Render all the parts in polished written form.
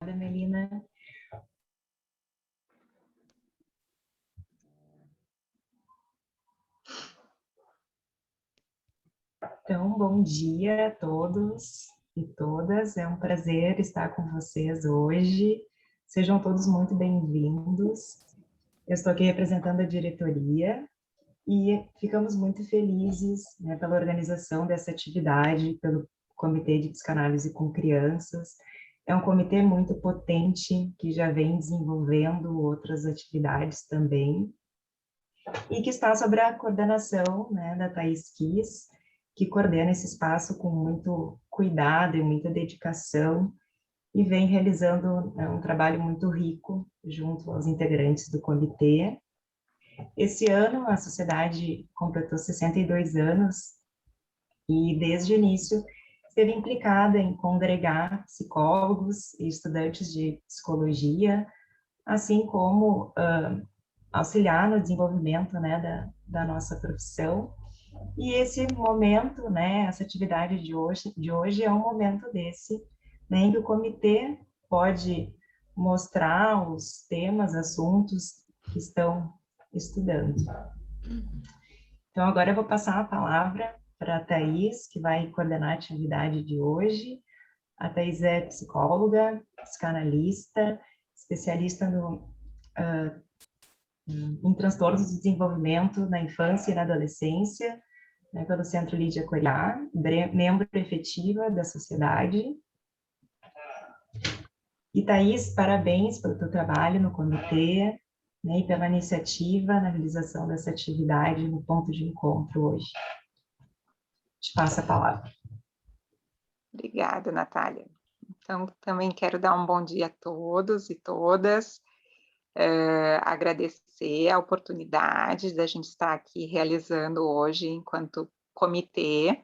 Melina. Então, bom dia a todos e todas. É um prazer estar com vocês hoje. Sejam todos muito bem-vindos. Eu estou aqui representando a diretoria e ficamos muito felizes, né, pela organização dessa atividade, pelo Comitê de Psicanálise com Crianças. É um comitê muito potente, que já vem desenvolvendo outras atividades também, e que está sob a coordenação, né, da Thais Kiss, que coordena esse espaço com muito cuidado e muita dedicação, e vem realizando, né, um trabalho muito rico junto aos integrantes do comitê. Esse ano, a sociedade completou 62 anos, e desde o início esteve implicada em congregar psicólogos e estudantes de psicologia, assim como auxiliar no desenvolvimento, né, da nossa profissão. E esse momento, né, essa atividade de hoje é um momento desse, né, em que o comitê pode mostrar os temas, assuntos que estão estudando. Então, agora eu vou passar a palavra para a Thais, que vai coordenar a atividade de hoje. A Thais é psicóloga, psicanalista, especialista em transtornos de desenvolvimento na infância e na adolescência, né, pelo Centro Lídia Coriá, membro efetiva da sociedade. E, Thais, parabéns pelo teu trabalho no comitê, né, e pela iniciativa na realização dessa atividade no ponto de encontro hoje. Te passo a palavra. Obrigada, Natália. Então, também quero dar um bom dia a todos e todas, agradecer a oportunidade da gente estar aqui realizando hoje, enquanto comitê,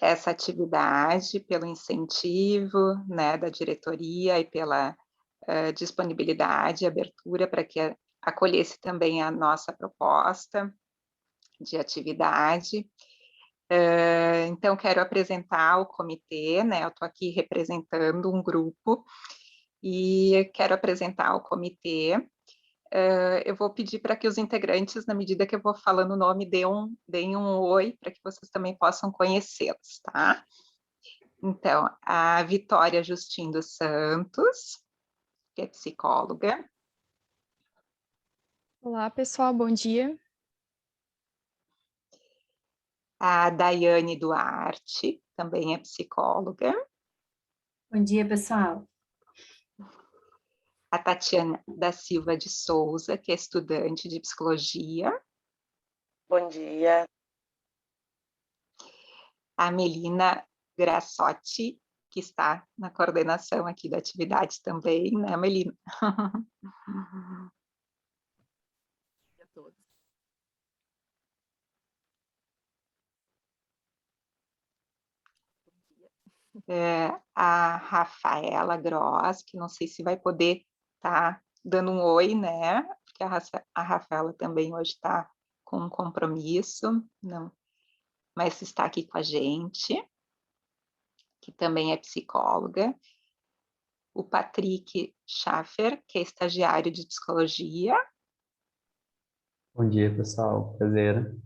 essa atividade, pelo incentivo, né, da diretoria e pela disponibilidade e abertura para que acolhesse também a nossa proposta de atividade. Então, quero apresentar o comitê, né? Eu estou aqui representando um grupo e quero apresentar o comitê. Eu vou pedir para que os integrantes, na medida que eu vou falando o nome, deem um oi, para que vocês também possam conhecê-los, tá? Então, a Vitória Justin dos Santos, que é psicóloga. Olá, pessoal, bom dia. A Daiane Duarte, também é psicóloga. Bom dia, pessoal. A Tatiana da Silva de Souza, que é estudante de psicologia. Bom dia. A Melina Grassotti, que está na coordenação aqui da atividade também, né, Melina? Bom dia a todos. A Rafaela Gross, que não sei se vai poder estar dando um oi, né? Porque a Rafaela também hoje está com um compromisso, não, mas está aqui com a gente, que também é psicóloga. O Patrick Schaffer, que é estagiário de psicologia. Bom dia, pessoal. Prazer.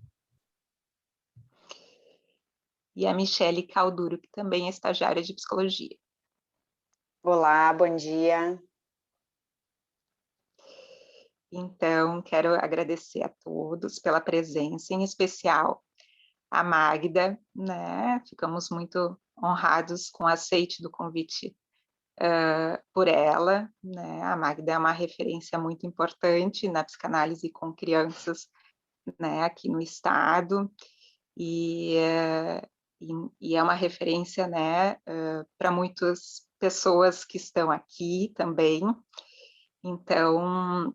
E a Michele Calduro, que também é estagiária de psicologia. Olá, bom dia. Então, quero agradecer a todos pela presença, em especial a Magda, né? Ficamos muito honrados com o aceite do convite por ela, né? A Magda é uma referência muito importante na psicanálise com crianças, né, aqui no estado, e é uma referência, né, para muitas pessoas que estão aqui também. Então,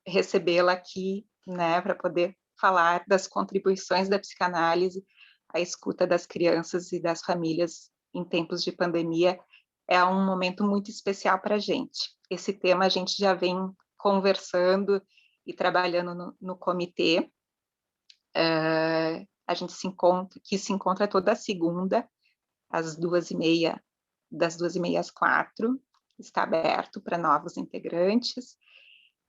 recebê-la aqui, né, para poder falar das contribuições da psicanálise à escuta das crianças e das famílias em tempos de pandemia é um momento muito especial para a gente. Esse tema a gente já vem conversando e trabalhando no comitê. A gente se encontra toda segunda, às 2h30, das 2h30 às 4h, está aberto para novos integrantes,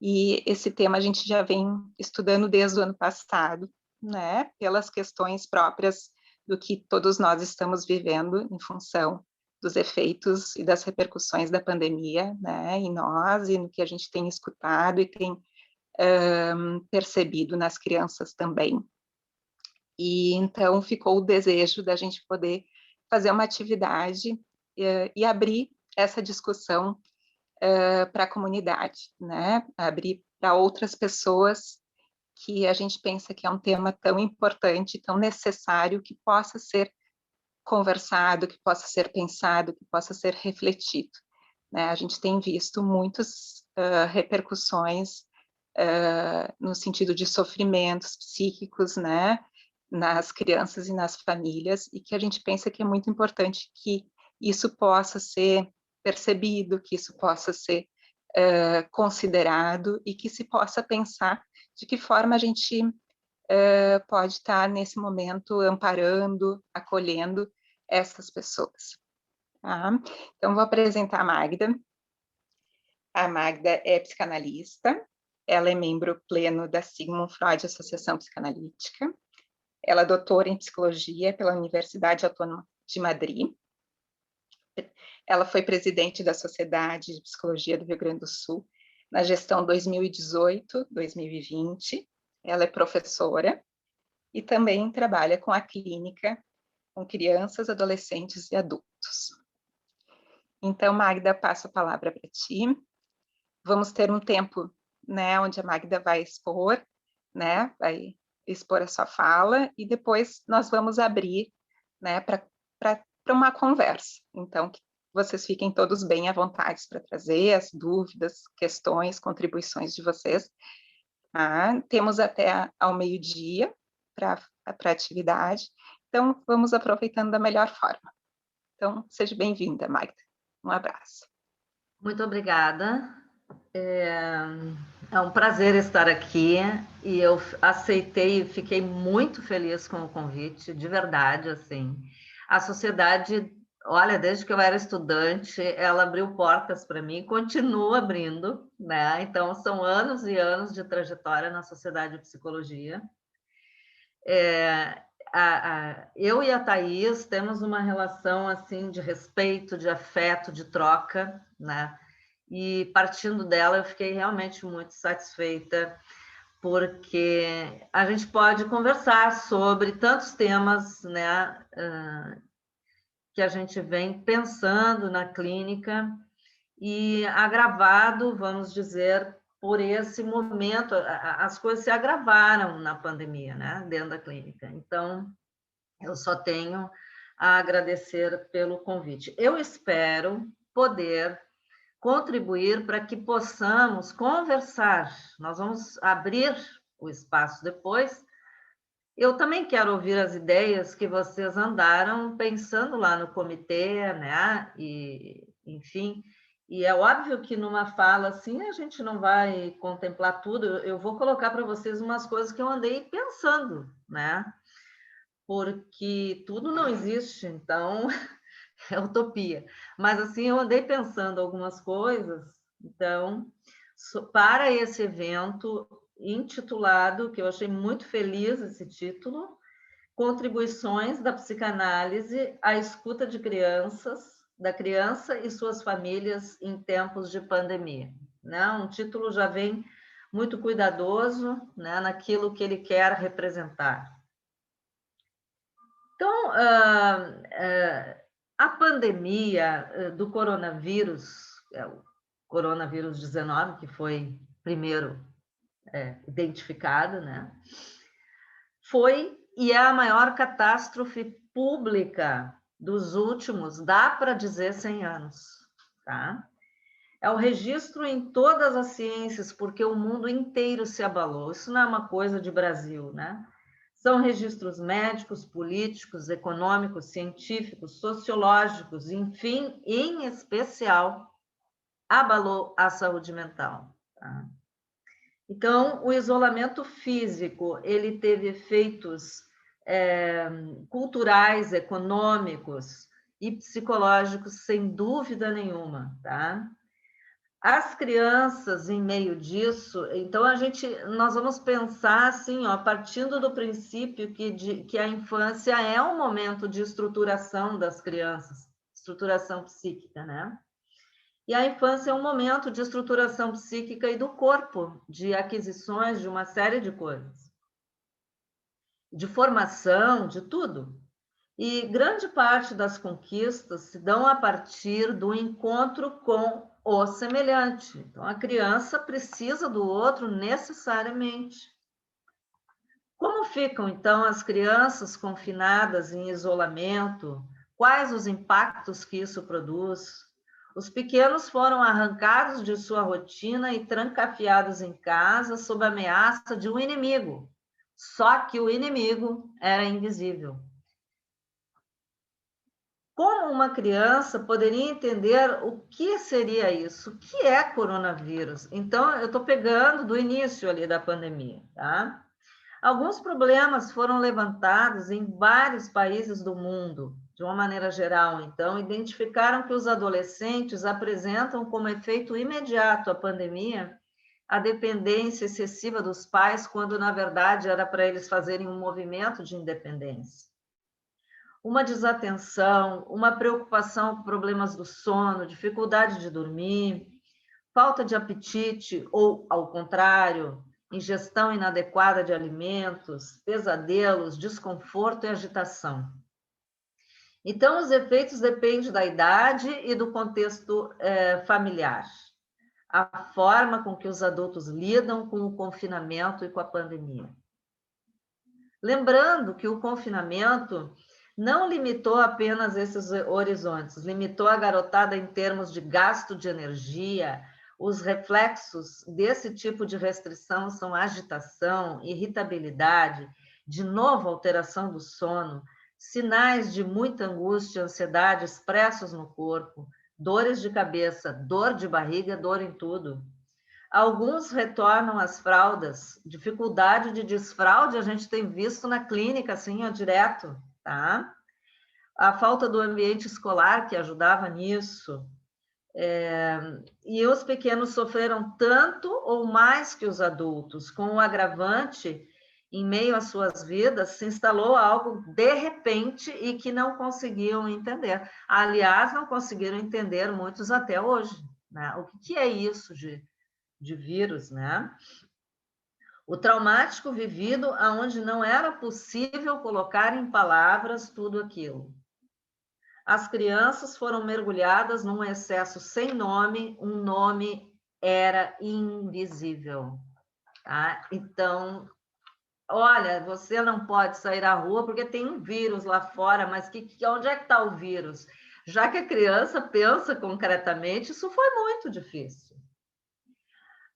e esse tema a gente já vem estudando desde o ano passado, né, pelas questões próprias do que todos nós estamos vivendo em função dos efeitos e das repercussões da pandemia, né, em nós e no que a gente tem escutado e tem percebido nas crianças também. E então ficou o desejo da gente poder fazer uma atividade e abrir essa discussão para a comunidade, né? Abrir para outras pessoas que a gente pensa que é um tema tão importante, tão necessário, que possa ser conversado, que possa ser pensado, que possa ser refletido, né? A gente tem visto muitas repercussões no sentido de sofrimentos psíquicos, né, nas crianças e nas famílias, e que a gente pensa que é muito importante que isso possa ser percebido, que isso possa ser considerado e que se possa pensar de que forma a gente pode estar nesse momento amparando, acolhendo essas pessoas. Tá? Então, vou apresentar a Magda. A Magda é psicanalista, ela é membro pleno da Sigmund Freud Associação Psicanalítica, ela é doutora em psicologia pela Universidade Autônoma de Madrid, ela foi presidente da Sociedade de Psicologia do Rio Grande do Sul na gestão 2018-2020, ela é professora e também trabalha com a clínica com crianças, adolescentes e adultos. Então, Magda, passo a palavra para ti. Vamos ter um tempo, né, onde a Magda vai expor, né, vai expor a sua fala e depois nós vamos abrir, né, para uma conversa. Então, que vocês fiquem todos bem à vontade para trazer as dúvidas, questões, contribuições de vocês. Tá? Temos até ao meio-dia para a atividade, então vamos aproveitando da melhor forma. Então, seja bem-vinda, Magda. Um abraço. Muito obrigada. É um prazer estar aqui e eu aceitei e fiquei muito feliz com o convite, de verdade, assim. A sociedade, olha, desde que eu era estudante, ela abriu portas para mim e continua abrindo, né? Então, são anos e anos de trajetória na Sociedade de Psicologia. Eu e a Thaís temos uma relação, assim, de respeito, de afeto, de troca, né? E partindo dela, eu fiquei realmente muito satisfeita, porque a gente pode conversar sobre tantos temas, né, que a gente vem pensando na clínica e agravado, vamos dizer, por esse momento, as coisas se agravaram na pandemia, né, dentro da clínica. Então, eu só tenho a agradecer pelo convite. Eu espero poder contribuir para que possamos conversar. Nós vamos abrir o espaço depois. Eu também quero ouvir as ideias que vocês andaram pensando lá no comitê, né? E, enfim, e é óbvio que numa fala assim a gente não vai contemplar tudo. Eu vou colocar para vocês umas coisas que eu andei pensando, né? Porque tudo não existe, então é utopia. Mas, assim, eu andei pensando algumas coisas, então, para esse evento intitulado, que eu achei muito feliz esse título, Contribuições da Psicanálise à Escuta de Crianças, da Criança e Suas Famílias em Tempos de Pandemia. Né? Um título já vem muito cuidadoso, né, naquilo que ele quer representar. Então, a pandemia do coronavírus, o coronavírus 19, que foi primeiro identificado, né? Foi e é a maior catástrofe pública dos últimos, dá para dizer, 100 anos. Tá? É o registro em todas as ciências, porque o mundo inteiro se abalou. Isso não é uma coisa de Brasil, né? São registros médicos, políticos, econômicos, científicos, sociológicos, enfim, em especial, abalou a saúde mental. Tá? Então, o isolamento físico, ele teve efeitos culturais, econômicos e psicológicos, sem dúvida nenhuma. Tá? As crianças, em meio disso, então nós vamos pensar assim, ó, partindo do princípio que a infância é um momento de estruturação das crianças, estruturação psíquica, né? E a infância é um momento de estruturação psíquica e do corpo, de aquisições de uma série de coisas, de formação, de tudo. E grande parte das conquistas se dão a partir do encontro com o semelhante. Então, a criança precisa do outro necessariamente. Como ficam, então, as crianças confinadas em isolamento? Quais os impactos que isso produz? Os pequenos foram arrancados de sua rotina e trancafiados em casa sob a ameaça de um inimigo. Só que o inimigo era invisível. Como uma criança poderia entender o que seria isso? O que é coronavírus? Então, eu estou pegando do início ali da pandemia, tá? Alguns problemas foram levantados em vários países do mundo, de uma maneira geral, então, identificaram que os adolescentes apresentam como efeito imediato à pandemia a dependência excessiva dos pais, quando, na verdade, era para eles fazerem um movimento de independência. Uma desatenção, uma preocupação com problemas do sono, dificuldade de dormir, falta de apetite ou, ao contrário, ingestão inadequada de alimentos, pesadelos, desconforto e agitação. Então, os efeitos dependem da idade e do contexto familiar. A forma com que os adultos lidam com o confinamento e com a pandemia. Lembrando que o confinamento não limitou apenas esses horizontes, limitou a garotada em termos de gasto de energia. Os reflexos desse tipo de restrição são agitação, irritabilidade, de novo alteração do sono, sinais de muita angústia, ansiedade expressos no corpo, dores de cabeça, dor de barriga, dor em tudo. Alguns retornam às fraldas, dificuldade de desfraude a gente tem visto na clínica, assim, ó, direto, tá? A falta do ambiente escolar que ajudava nisso. E os pequenos sofreram tanto ou mais que os adultos, com o agravante, em meio às suas vidas, se instalou algo de repente e que não conseguiam entender. Aliás, não conseguiram entender muitos até hoje, né? O que é isso de vírus, né? O traumático vivido aonde não era possível colocar em palavras tudo aquilo. As crianças foram mergulhadas num excesso sem nome, um nome era invisível. Tá? Então, olha, você não pode sair à rua porque tem um vírus lá fora, mas onde é que está o vírus? Já que a criança pensa concretamente, isso foi muito difícil.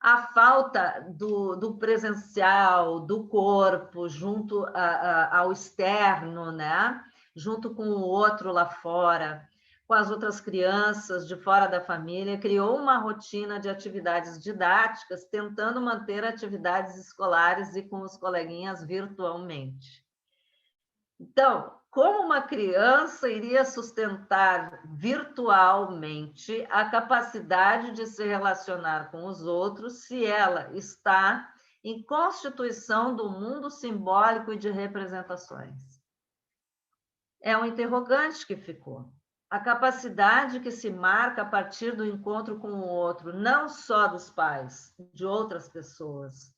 A falta do presencial, do corpo, junto ao externo, né? Junto com o outro lá fora, com as outras crianças de fora da família, criou uma rotina de atividades didáticas, tentando manter atividades escolares e com os coleguinhas virtualmente. Então, como uma criança iria sustentar virtualmente a capacidade de se relacionar com os outros se ela está em constituição do mundo simbólico e de representações? É um interrogante que ficou. A capacidade que se marca a partir do encontro com o outro, não só dos pais, de outras pessoas.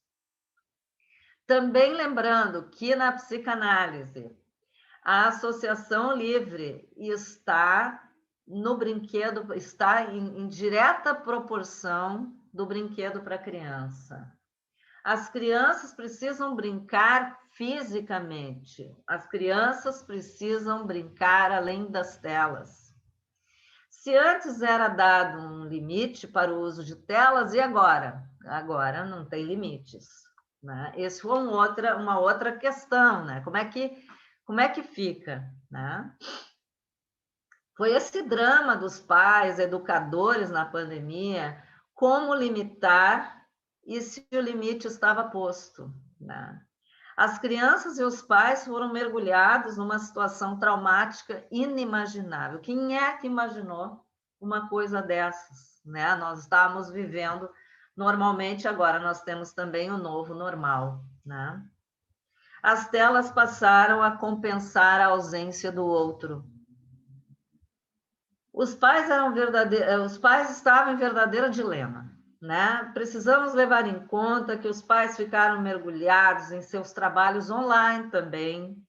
Também lembrando que na psicanálise, a associação livre está no brinquedo, está em direta proporção do brinquedo para a criança. As crianças precisam brincar fisicamente. As crianças precisam brincar além das telas. Se antes era dado um limite para o uso de telas, e agora? Agora não tem limites, né? Esse foi uma outra questão, né? Como é que fica, né? Foi esse drama dos pais, educadores na pandemia, como limitar e se o limite estava posto, né? As crianças e os pais foram mergulhados numa situação traumática inimaginável. Quem é que imaginou uma coisa dessas, né? Nós estávamos vivendo normalmente, agora nós temos também o novo normal, né? As telas passaram a compensar a ausência do outro. Os pais estavam em verdadeiro dilema, né? Precisamos levar em conta que os pais ficaram mergulhados em seus trabalhos online também,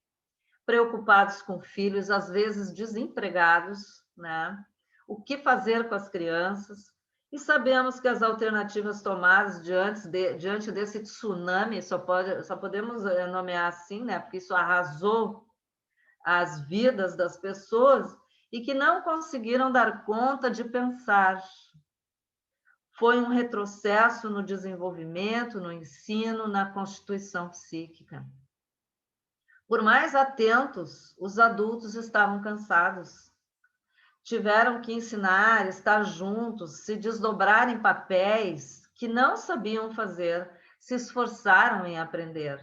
preocupados com filhos, às vezes desempregados, né? O que fazer com as crianças? E sabemos que as alternativas tomadas diante desse tsunami, só podemos nomear assim, né? Porque isso arrasou as vidas das pessoas e que não conseguiram dar conta de pensar. Foi um retrocesso no desenvolvimento, no ensino, na constituição psíquica. Por mais atentos, os adultos estavam cansados. Tiveram que ensinar, estar juntos, se desdobrar em papéis que não sabiam fazer, se esforçaram em aprender.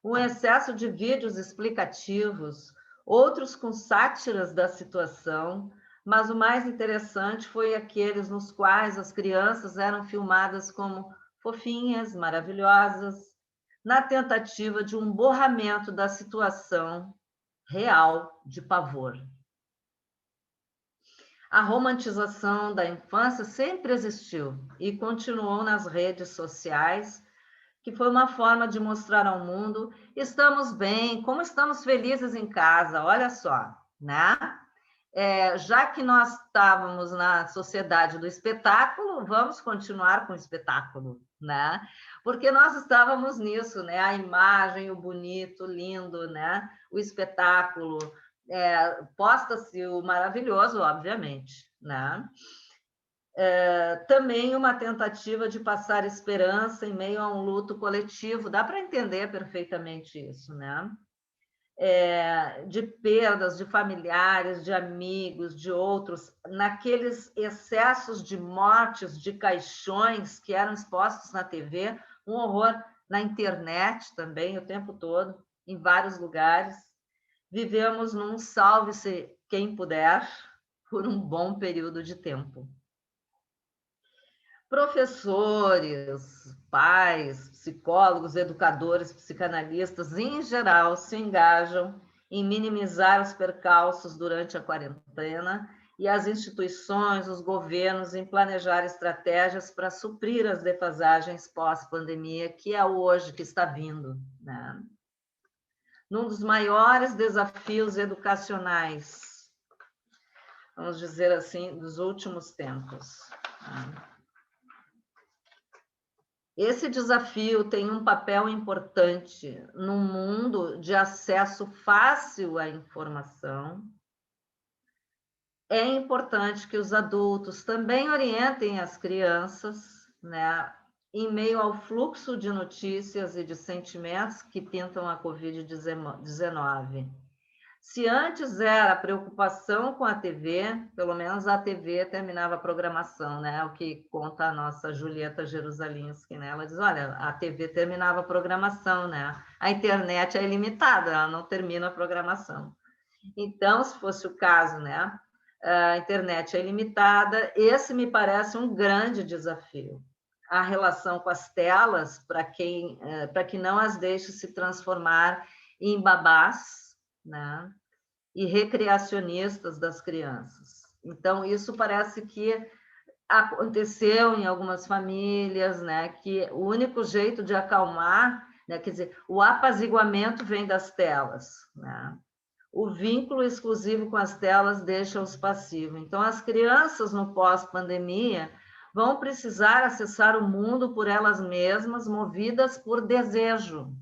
Um excesso de vídeos explicativos, outros com sátiras da situação, mas o mais interessante foi aqueles nos quais as crianças eram filmadas como fofinhas, maravilhosas, na tentativa de um borramento da situação real de pavor. A romantização da infância sempre existiu e continuou nas redes sociais, que foi uma forma de mostrar ao mundo: estamos bem, como estamos felizes em casa, olha só, né? Já que nós estávamos na sociedade do espetáculo, vamos continuar com o espetáculo, né? Porque nós estávamos nisso, né? A imagem, o bonito, o lindo, né? O espetáculo, posta-se o maravilhoso, obviamente, né? Também uma tentativa de passar esperança em meio a um luto coletivo, dá para entender perfeitamente isso, né? De perdas de familiares, de amigos, de outros, naqueles excessos de mortes, de caixões que eram expostos na TV, um horror na internet também, o tempo todo, em vários lugares. Vivemos num salve-se quem puder por um bom período de tempo. Professores, pais, psicólogos, educadores, psicanalistas, em geral, se engajam em minimizar os percalços durante a quarentena e as instituições, os governos, em planejar estratégias para suprir as defasagens pós-pandemia, que é hoje que está vindo, né? Num dos maiores desafios educacionais, vamos dizer assim, dos últimos tempos, né? Esse desafio tem um papel importante no mundo de acesso fácil à informação. É importante que os adultos também orientem as crianças, né, em meio ao fluxo de notícias e de sentimentos que pintam a Covid-19. Se antes era a preocupação com a TV, pelo menos a TV terminava a programação, né? O que conta a nossa Julieta Jerusalinski, né? Ela diz, olha, a TV terminava a programação, né? A internet é ilimitada, ela não termina a programação. Então, se fosse o caso, né? A internet é ilimitada, esse me parece um grande desafio. A relação com as telas, para que não as deixe se transformar em babás, né? E recreacionistas das crianças. Então, isso parece que aconteceu em algumas famílias, né? Que o único jeito de acalmar, né? Quer dizer, o apaziguamento vem das telas, né? O vínculo exclusivo com as telas deixa-os passivos. Então, as crianças no pós-pandemia vão precisar acessar o mundo por elas mesmas, movidas por desejo.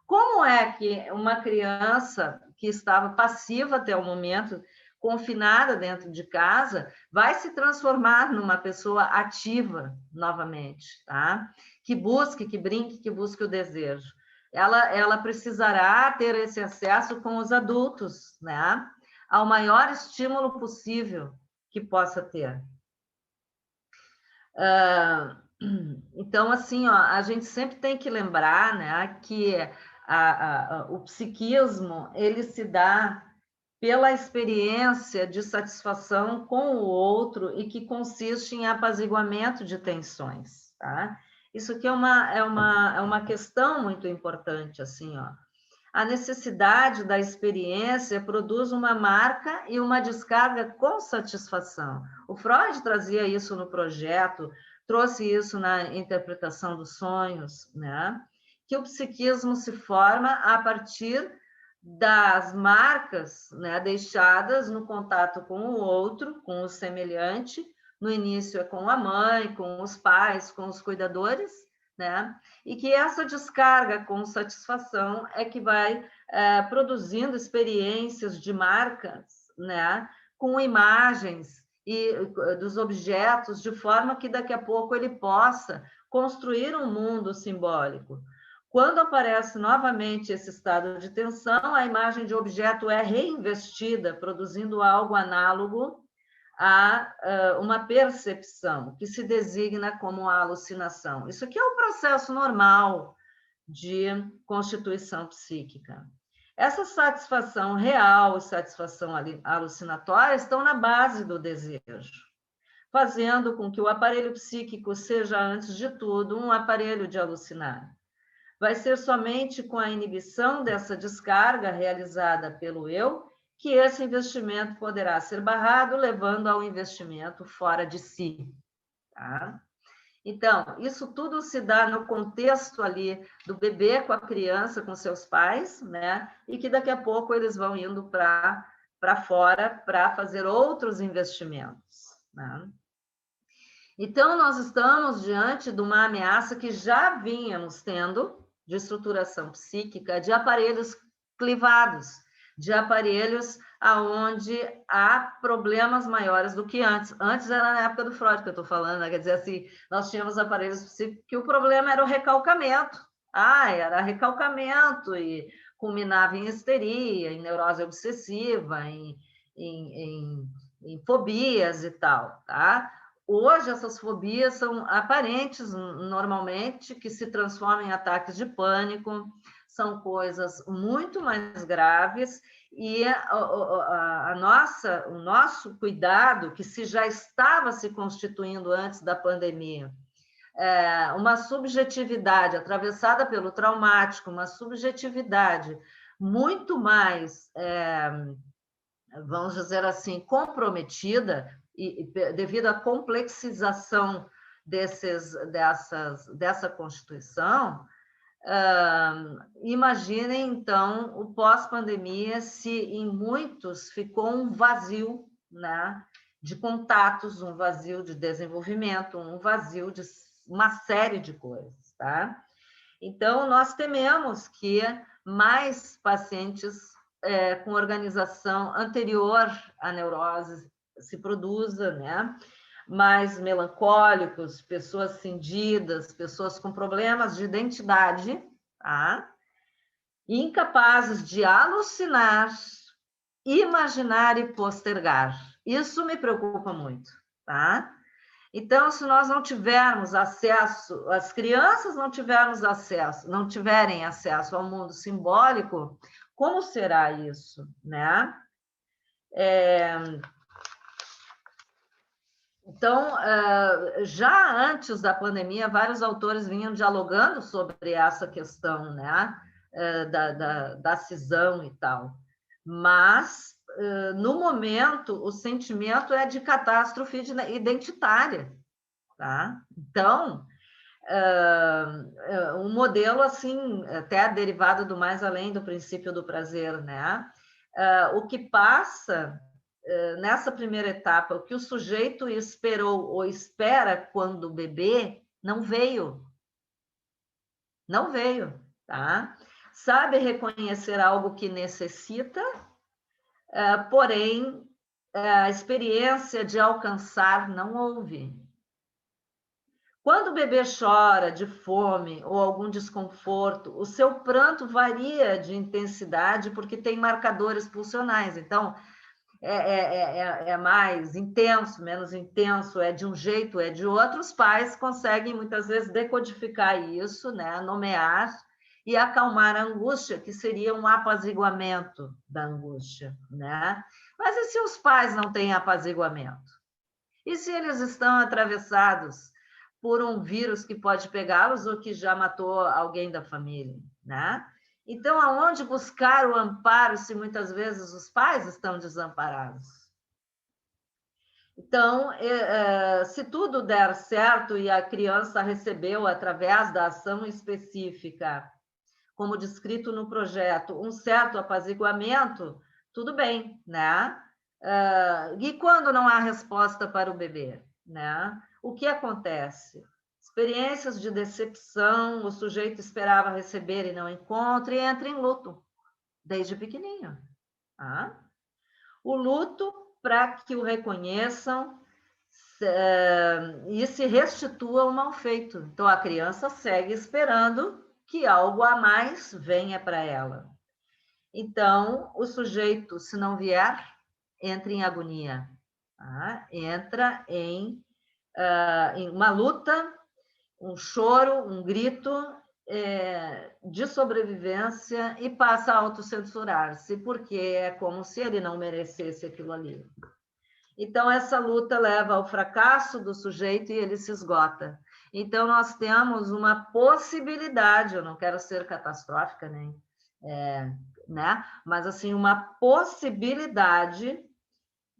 Como é que uma criança que estava passiva até o momento, confinada dentro de casa, vai se transformar numa pessoa ativa novamente, tá? Que busque, que brinque, que busque o desejo. Ela precisará ter esse acesso com os adultos, né? Ao maior estímulo possível que possa ter. Então, assim, ó, a gente sempre tem que lembrar, né, que o psiquismo, ele se dá pela experiência de satisfação com o outro e que consiste em apaziguamento de tensões, tá? Isso aqui é uma questão muito importante, assim, ó. A necessidade da experiência produz uma marca e uma descarga com satisfação. O Freud trazia isso no projeto, trouxe isso na interpretação dos sonhos, né? Que o psiquismo se forma a partir das marcas, né, deixadas no contato com o outro, com o semelhante. No início é com a mãe, com os pais, com os cuidadores, né? E que essa descarga com satisfação é que vai produzindo experiências de marcas, né? Com imagens e dos objetos, de forma que daqui a pouco ele possa construir um mundo simbólico. Quando aparece novamente esse estado de tensão, a imagem de objeto é reinvestida, produzindo algo análogo a uma percepção, que se designa como a alucinação. Isso aqui é um processo normal de constituição psíquica. Essa satisfação real e satisfação alucinatória estão na base do desejo, fazendo com que o aparelho psíquico seja, antes de tudo, um aparelho de alucinar. Vai ser somente com a inibição dessa descarga realizada pelo eu que esse investimento poderá ser barrado, levando ao investimento fora de si. Tá? Então, isso tudo se dá no contexto ali do bebê com a criança, com seus pais, né? E que daqui a pouco eles vão indo para fora para fazer outros investimentos. Né? Então, nós estamos diante de uma ameaça que já vínhamos tendo, de estruturação psíquica, de aparelhos clivados, de aparelhos onde há problemas maiores do que antes. Antes era na época do Freud que eu estou falando, né? Quer dizer assim, nós tínhamos aparelhos psíquicos que o problema era o recalcamento. Era recalcamento e culminava em histeria, em neurose obsessiva, em fobias e tal, tá? Hoje, essas fobias são aparentes, normalmente, que se transformam em ataques de pânico, são coisas muito mais graves, e o nosso cuidado, que já estava se constituindo antes da pandemia, uma subjetividade atravessada pelo traumático, uma subjetividade muito mais, vamos dizer assim, comprometida, e devido à complexização dessa Constituição, imaginem, então, o pós-pandemia, se em muitos ficou um vazio, né, de contatos, um vazio de desenvolvimento, um vazio de uma série de coisas, tá? Então, nós tememos que mais pacientes com organização anterior à neurose se produza, né? Mais melancólicos, pessoas cindidas, pessoas com problemas de identidade, tá? Incapazes de alucinar, imaginar e postergar. Isso me preocupa muito, tá? Então, se nós não tivermos acesso, as crianças não tiverem acesso ao mundo simbólico, como será isso, né? Então, já antes da pandemia, vários autores vinham dialogando sobre essa questão, né, da cisão e tal. Mas, no momento, o sentimento é de catástrofe identitária. Tá? Então, um modelo assim, até derivado do mais além do princípio do prazer, né? O que passa nessa primeira etapa, o que o sujeito esperou ou espera quando bebê, não veio. Não veio, tá? Sabe reconhecer algo que necessita, porém, a experiência de alcançar não houve. Quando o bebê chora de fome ou algum desconforto, o seu pranto varia de intensidade porque tem marcadores pulsionais. Então, é mais intenso, menos intenso, é de um jeito, é de outro. Os pais conseguem, muitas vezes, decodificar isso, né? Nomear e acalmar a angústia, que seria um apaziguamento da angústia, né? Mas e se os pais não têm apaziguamento? E se eles estão atravessados por um vírus que pode pegá-los ou que já matou alguém da família, né? Então, aonde buscar o amparo se muitas vezes os pais estão desamparados? Então, se tudo der certo e a criança recebeu, através da ação específica, como descrito no projeto, um certo apaziguamento, tudo bem, né? E quando não há resposta para o bebê, né? O que acontece? Experiências de decepção, o sujeito esperava receber e não encontra, e entra em luto, desde pequenininho. Tá? O luto, para que o reconheçam e se restitua o mal feito. Então, a criança segue esperando que algo a mais venha para ela. Então, o sujeito, se não vier, entra em agonia, tá? Entra em uma luta, um choro, um grito de sobrevivência e passa a autocensurar-se, porque é como se ele não merecesse aquilo ali. Então, essa luta leva ao fracasso do sujeito e ele se esgota. Então, nós temos uma possibilidade, eu não quero ser catastrófica, né? Mas, assim, uma possibilidade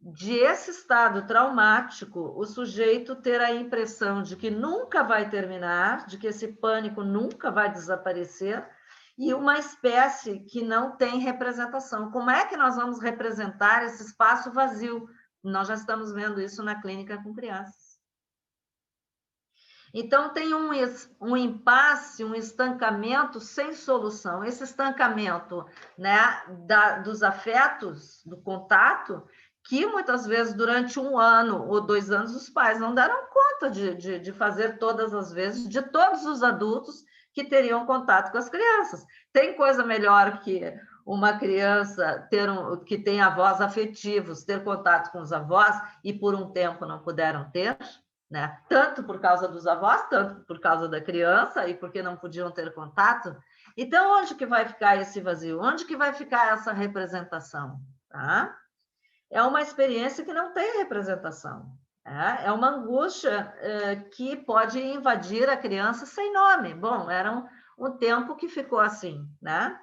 de esse estado traumático, o sujeito ter a impressão de que nunca vai terminar, de que esse pânico nunca vai desaparecer, e uma espécie que não tem representação. Como é que nós vamos representar esse espaço vazio? Nós já estamos vendo isso na clínica com crianças. Então, tem um impasse, um estancamento sem solução. Esse estancamento, né, dos afetos, do contato, que muitas vezes durante 1 ano ou 2 anos os pais não deram conta de fazer todas as vezes, de todos os adultos que teriam contato com as crianças. Tem coisa melhor que uma criança que tem avós afetivos, ter contato com os avós e por um tempo não puderam ter, né? Tanto por causa dos avós, tanto por causa da criança e porque não podiam ter contato. Então, onde que vai ficar esse vazio? Onde que vai ficar essa representação? Tá? É uma experiência que não tem representação. É uma angústia que pode invadir a criança sem nome. Bom, era um tempo que ficou assim, né?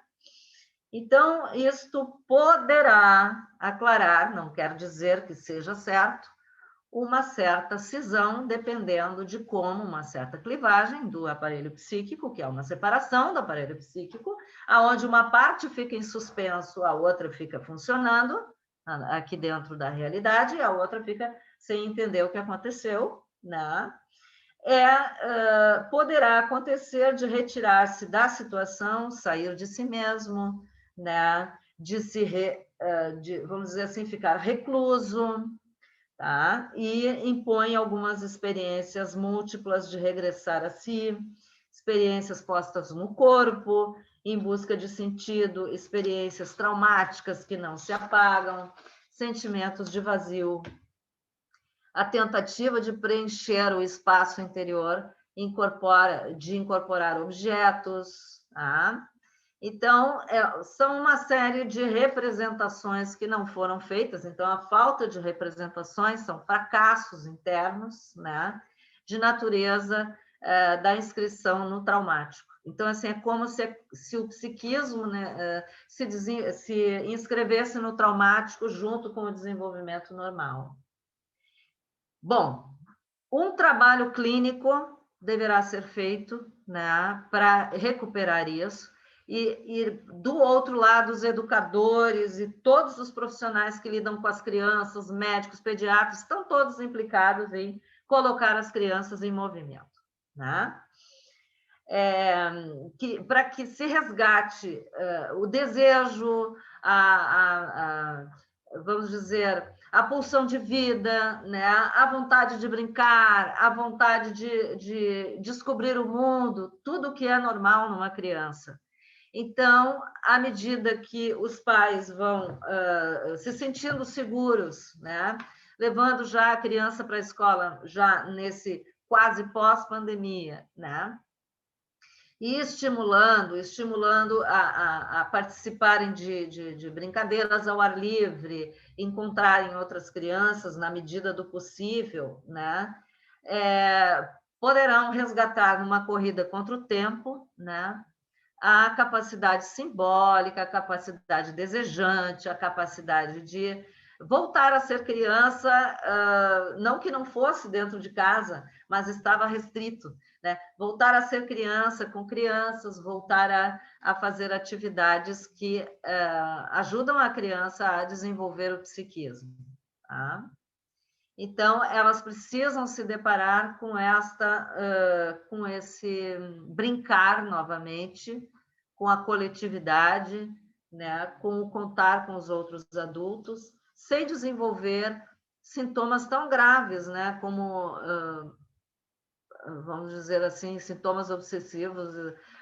Então, isto poderá aclarar, não quero dizer que seja certo, uma certa cisão, dependendo de como uma certa clivagem do aparelho psíquico, que é uma separação do aparelho psíquico, aonde uma parte fica em suspenso, a outra fica funcionando, aqui dentro da realidade, e a outra fica sem entender o que aconteceu, né? Poderá acontecer de retirar-se da situação, sair de si mesmo, né? Vamos dizer assim, ficar recluso, tá? E impõe algumas experiências múltiplas de regressar a si, experiências postas no corpo, em busca de sentido, experiências traumáticas que não se apagam, sentimentos de vazio, a tentativa de preencher o espaço interior, de incorporar objetos, tá? Então, são uma série de representações que não foram feitas, então a falta de representações são fracassos internos, né, de natureza da inscrição no traumático. Então, assim, é como se o psiquismo, né, se inscrevesse no traumático junto com o desenvolvimento normal. Bom, um trabalho clínico deverá ser feito, né, para recuperar isso, e do outro lado, os educadores e todos os profissionais que lidam com as crianças, médicos, pediatras, estão todos implicados em colocar as crianças em movimento, né? Para que se resgate o desejo, vamos dizer, a pulsão de vida, né? A vontade de brincar, a vontade de descobrir o mundo, tudo que é normal numa criança. Então, à medida que os pais vão se sentindo seguros, né? Levando já a criança para a escola, já nesse quase pós-pandemia, né? e estimulando a participarem de brincadeiras ao ar livre, encontrarem outras crianças na medida do possível, né? Poderão resgatar numa corrida contra o tempo, né? A capacidade simbólica, a capacidade desejante, a capacidade de voltar a ser criança, não que não fosse dentro de casa, mas estava restrito, né? Voltar a ser criança com crianças, voltar a fazer atividades que ajudam a criança a desenvolver o psiquismo. Tá? Então, elas precisam se deparar com esse brincar novamente, com a coletividade, né? Com o contar com os outros adultos, sem desenvolver sintomas tão graves, né? Como, vamos dizer assim, sintomas obsessivos,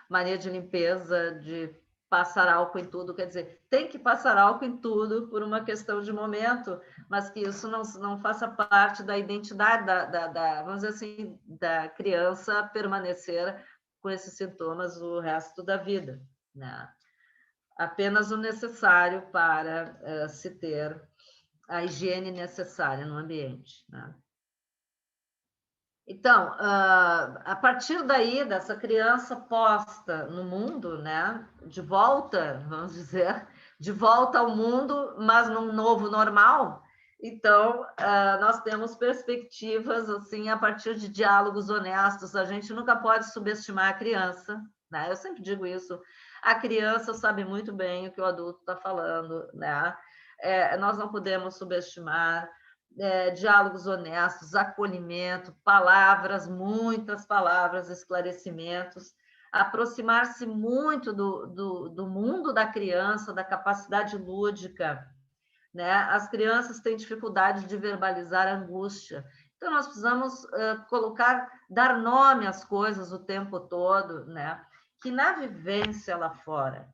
mania de limpeza, de passar álcool em tudo, quer dizer, tem que passar álcool em tudo por uma questão de momento, mas que isso não faça parte da identidade vamos dizer assim, da criança permanecer com esses sintomas o resto da vida, né? Apenas o necessário para se ter a higiene necessária no ambiente, né? Então, a partir daí, dessa criança posta no mundo, né, de volta, vamos dizer, de volta ao mundo, mas num novo normal, então, nós temos perspectivas, assim, a partir de diálogos honestos. A gente nunca pode subestimar a criança, né? Eu sempre digo isso. A criança sabe muito bem o que o adulto está falando, né? Nós não podemos subestimar. Diálogos honestos, acolhimento, palavras, muitas palavras, esclarecimentos, aproximar-se muito do mundo da criança, da capacidade lúdica, né? As crianças têm dificuldade de verbalizar a angústia, então nós precisamos dar nome às coisas o tempo todo, né? Que na vivência lá fora,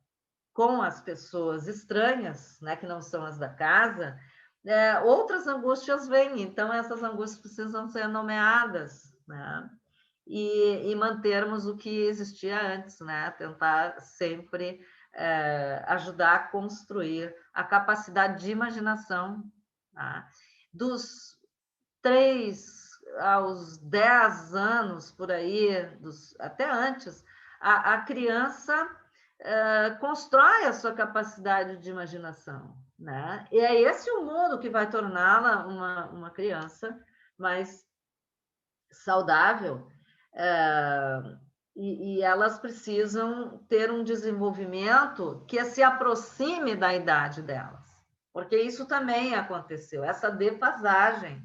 com as pessoas estranhas, né, que não são as da casa, outras angústias vêm, então essas angústias precisam ser nomeadas, né? E mantermos o que existia antes, né? Tentar sempre ajudar a construir a capacidade de imaginação, tá? Dos 3 aos 10 anos, por aí, até antes, a criança constrói a sua capacidade de imaginação, né? E é esse o mundo que vai torná-la uma criança mais saudável, e elas precisam ter um desenvolvimento que se aproxime da idade delas, porque isso também aconteceu, essa defasagem,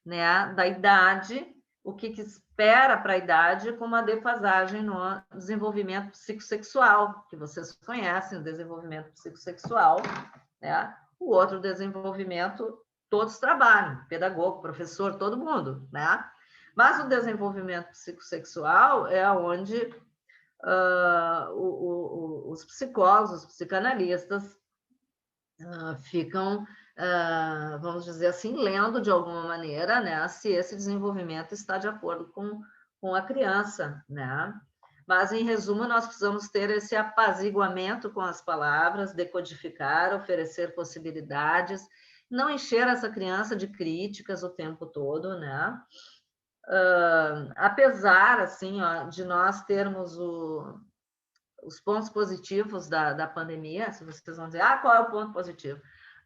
né, da idade, o que espera para a idade, com uma defasagem no desenvolvimento psicossexual, que vocês conhecem, o desenvolvimento psicossexual, né? O outro desenvolvimento, todos trabalham, pedagogo, professor, todo mundo, né? Mas o desenvolvimento psicossexual é onde os psicólogos, os psicanalistas ficam, vamos dizer assim, lendo de alguma maneira, né, se esse desenvolvimento está de acordo com a criança, né? Mas, em resumo, nós precisamos ter esse apaziguamento com as palavras, decodificar, oferecer possibilidades, não encher essa criança de críticas o tempo todo, né? Apesar, assim, de nós termos os pontos positivos da pandemia, se vocês vão dizer, qual é o ponto positivo?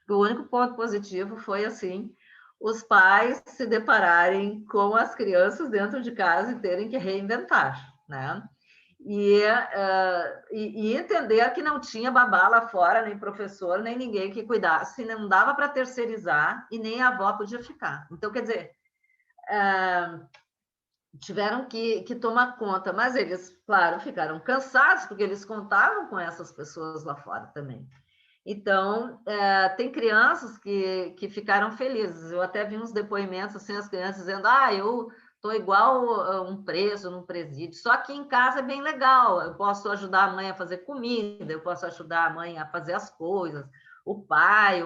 O único ponto positivo foi, assim, os pais se depararem com as crianças dentro de casa e terem que reinventar, né? E entender que não tinha babá lá fora, nem professor, nem ninguém que cuidasse, não dava para terceirizar e nem a avó podia ficar. Então, quer dizer, tiveram que tomar conta, mas eles, claro, ficaram cansados, porque eles contavam com essas pessoas lá fora também. Então, tem crianças que ficaram felizes. Eu até vi uns depoimentos, assim, as crianças dizendo, eu estou igual um preso num presídio, só que em casa é bem legal, eu posso ajudar a mãe a fazer comida, eu posso ajudar a mãe a fazer as coisas, o pai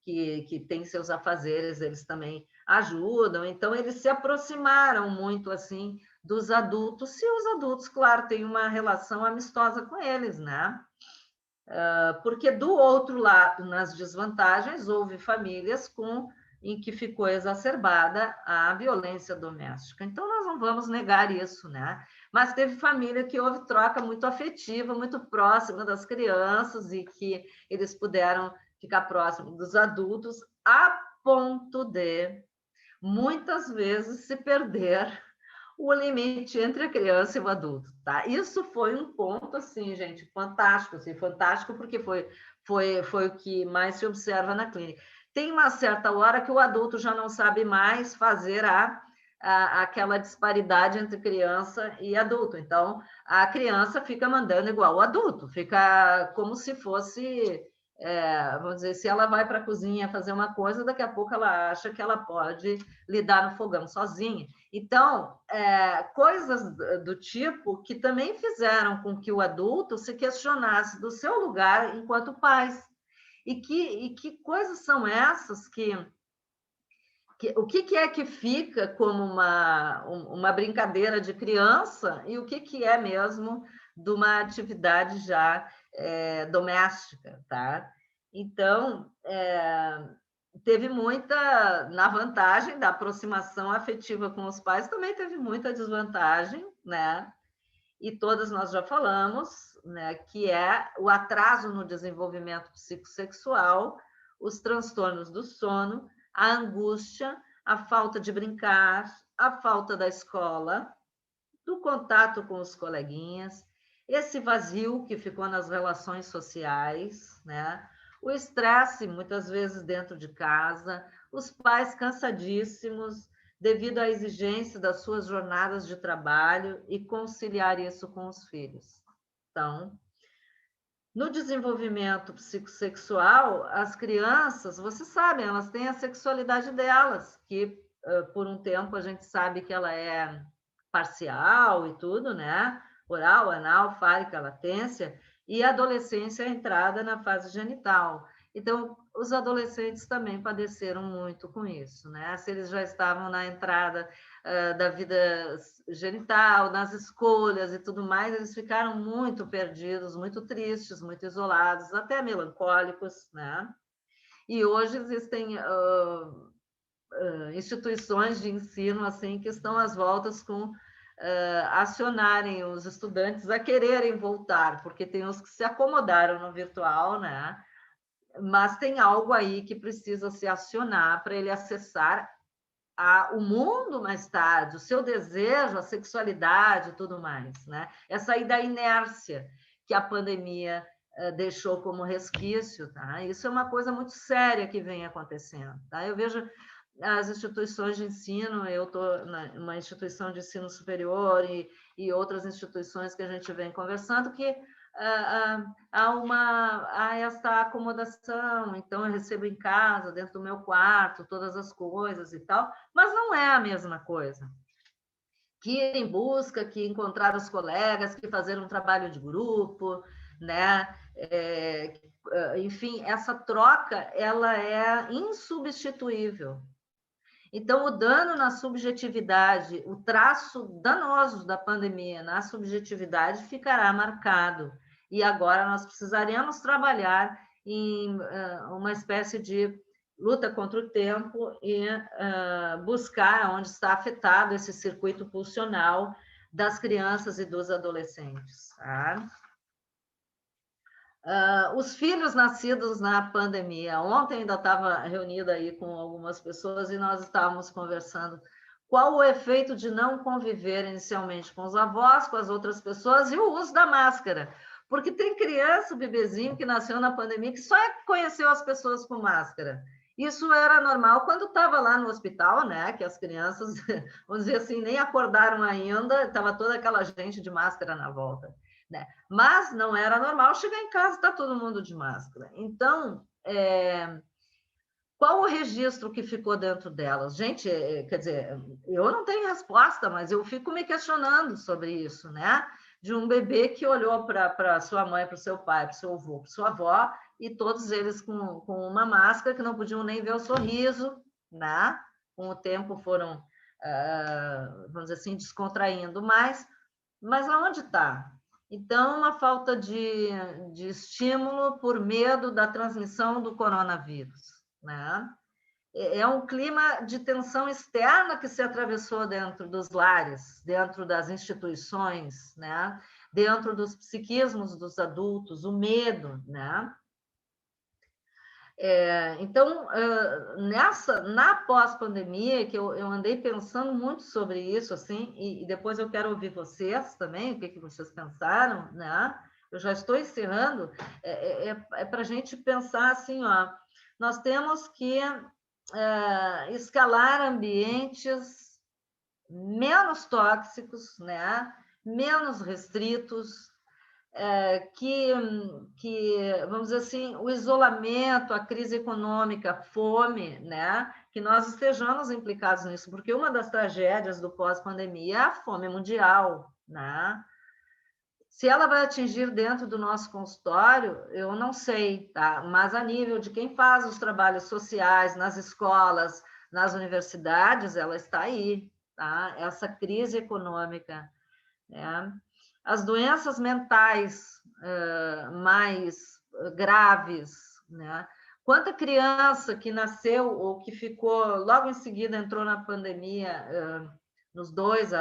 que tem seus afazeres, eles também ajudam. Então, eles se aproximaram muito, assim, dos adultos, se os adultos, claro, têm uma relação amistosa com eles, né? Porque do outro lado, nas desvantagens, houve famílias em que ficou exacerbada a violência doméstica. Então, nós não vamos negar isso, né? Mas teve família que houve troca muito afetiva, muito próxima das crianças e que eles puderam ficar próximos dos adultos a ponto de, muitas vezes, se perder o limite entre a criança e o adulto, tá? Isso foi um ponto, assim, gente, fantástico, assim, fantástico porque foi o que mais se observa na clínica. Tem uma certa hora que o adulto já não sabe mais fazer aquela disparidade entre criança e adulto. Então, a criança fica mandando igual o adulto, fica como se fosse... vamos dizer, se ela vai para a cozinha fazer uma coisa, daqui a pouco ela acha que ela pode lidar no fogão sozinha. Então, coisas do tipo que também fizeram com que o adulto se questionasse do seu lugar enquanto pais. E que coisas são essas o que é que fica como uma brincadeira de criança e o que é mesmo de uma atividade já doméstica, tá? Então, teve muita, na vantagem da aproximação afetiva com os pais, também teve muita desvantagem, né? E todas nós já falamos, né, que é o atraso no desenvolvimento psicossexual, os transtornos do sono, a angústia, a falta de brincar, a falta da escola, do contato com os coleguinhas, esse vazio que ficou nas relações sociais, né? O estresse, muitas vezes dentro de casa, os pais cansadíssimos devido à exigência das suas jornadas de trabalho e conciliar isso com os filhos. Então, no desenvolvimento psicossexual, as crianças, vocês sabem, elas têm a sexualidade delas, que por um tempo a gente sabe que ela é parcial e tudo, né? Oral, anal, fálica, latência, e a adolescência é a entrada na fase genital. Então, os adolescentes também padeceram muito com isso, né? Se eles já estavam na entrada da vida genital, nas escolhas e tudo mais, eles ficaram muito perdidos, muito tristes, muito isolados, até melancólicos, né? E hoje existem instituições de ensino assim que estão às voltas com acionarem os estudantes a quererem voltar, porque tem os que se acomodaram no virtual, né? Mas tem algo aí que precisa se acionar para ele acessar o mundo mais tarde, o seu desejo, a sexualidade e tudo mais, né? É sair da inércia que a pandemia deixou como resquício, tá? Isso é uma coisa muito séria que vem acontecendo, tá? Eu vejo as instituições de ensino, eu estou numa instituição de ensino superior e outras instituições que a gente vem conversando, que há essa acomodação, então eu recebo em casa, dentro do meu quarto, todas as coisas e tal, mas não é a mesma coisa. Que ir em busca, que encontrar os colegas, que fazer um trabalho de grupo, né? Enfim, essa troca, ela é insubstituível. Então, o dano na subjetividade, o traço danoso da pandemia na subjetividade ficará marcado. E agora nós precisaremos trabalhar em uma espécie de luta contra o tempo e buscar onde está afetado esse circuito pulsional das crianças e dos adolescentes. Tá? Os filhos nascidos na pandemia. Ontem ainda estava reunida aí com algumas pessoas e nós estávamos conversando qual o efeito de não conviver inicialmente com os avós, com as outras pessoas e o uso da máscara. Porque tem criança, bebezinho, que nasceu na pandemia que só conheceu as pessoas com máscara. Isso era normal quando estava lá no hospital, né? Que as crianças, vamos dizer assim, nem acordaram ainda, estava toda aquela gente de máscara na volta. Né? Mas não era normal chegar em casa e está todo mundo de máscara. Então, qual o registro que ficou dentro delas? Gente, quer dizer, eu não tenho resposta, mas eu fico me questionando sobre isso, né? De um bebê que olhou para sua mãe, para o seu pai, para o seu avô, para sua avó, e todos eles com uma máscara que não podiam nem ver o sorriso, né? Com o tempo foram vamos dizer assim, descontraindo mais, mas aonde está? Então, uma falta de estímulo por medo da transmissão do coronavírus, né? É um clima de tensão externa que se atravessou dentro dos lares, dentro das instituições, né? Dentro dos psiquismos dos adultos, o medo, né? Então, na pós-pandemia, que eu andei pensando muito sobre isso, assim, e depois eu quero ouvir vocês também, o que vocês pensaram, né? Eu já estou encerrando, para a gente pensar assim, ó, nós temos que escalar ambientes menos tóxicos, né? Menos restritos, que, vamos dizer assim, o isolamento, a crise econômica, a fome, né? Que nós estejamos implicados nisso, porque uma das tragédias do pós-pandemia é a fome mundial, né? Se ela vai atingir dentro do nosso consultório, eu não sei, tá? Mas a nível de quem faz os trabalhos sociais nas escolas, nas universidades, ela está aí, tá? Essa crise econômica, né? As doenças mentais mais graves, né? Quanta criança que nasceu ou que ficou, logo em seguida entrou na pandemia, nos 2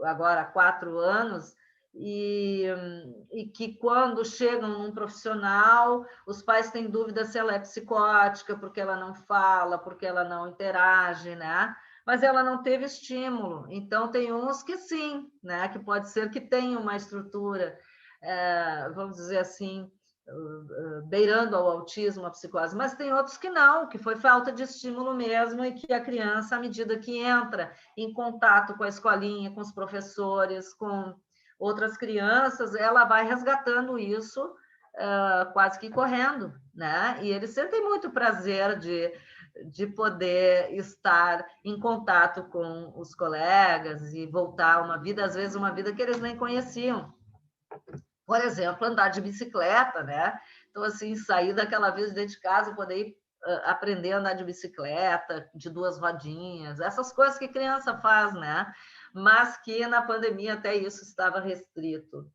agora 4 anos, e que quando chegam num profissional, os pais têm dúvida se ela é psicótica, porque ela não fala, porque ela não interage, né? Mas ela não teve estímulo. Então, tem uns que sim, né? Que pode ser que tenham uma estrutura, vamos dizer assim, beirando ao autismo, a psicose, mas tem outros que não, que foi falta de estímulo mesmo, e que a criança, à medida que entra em contato com a escolinha, com os professores, com outras crianças, ela vai resgatando isso quase que correndo, né? E eles sentem muito prazer de poder estar em contato com os colegas e voltar a uma vida, às vezes uma vida que eles nem conheciam. Por exemplo, andar de bicicleta, né? Então, assim, sair daquela vida dentro de casa, poder ir, aprender a andar de bicicleta, de 2 rodinhas, essas coisas que criança faz, né? Mas que na pandemia até isso estava restrito.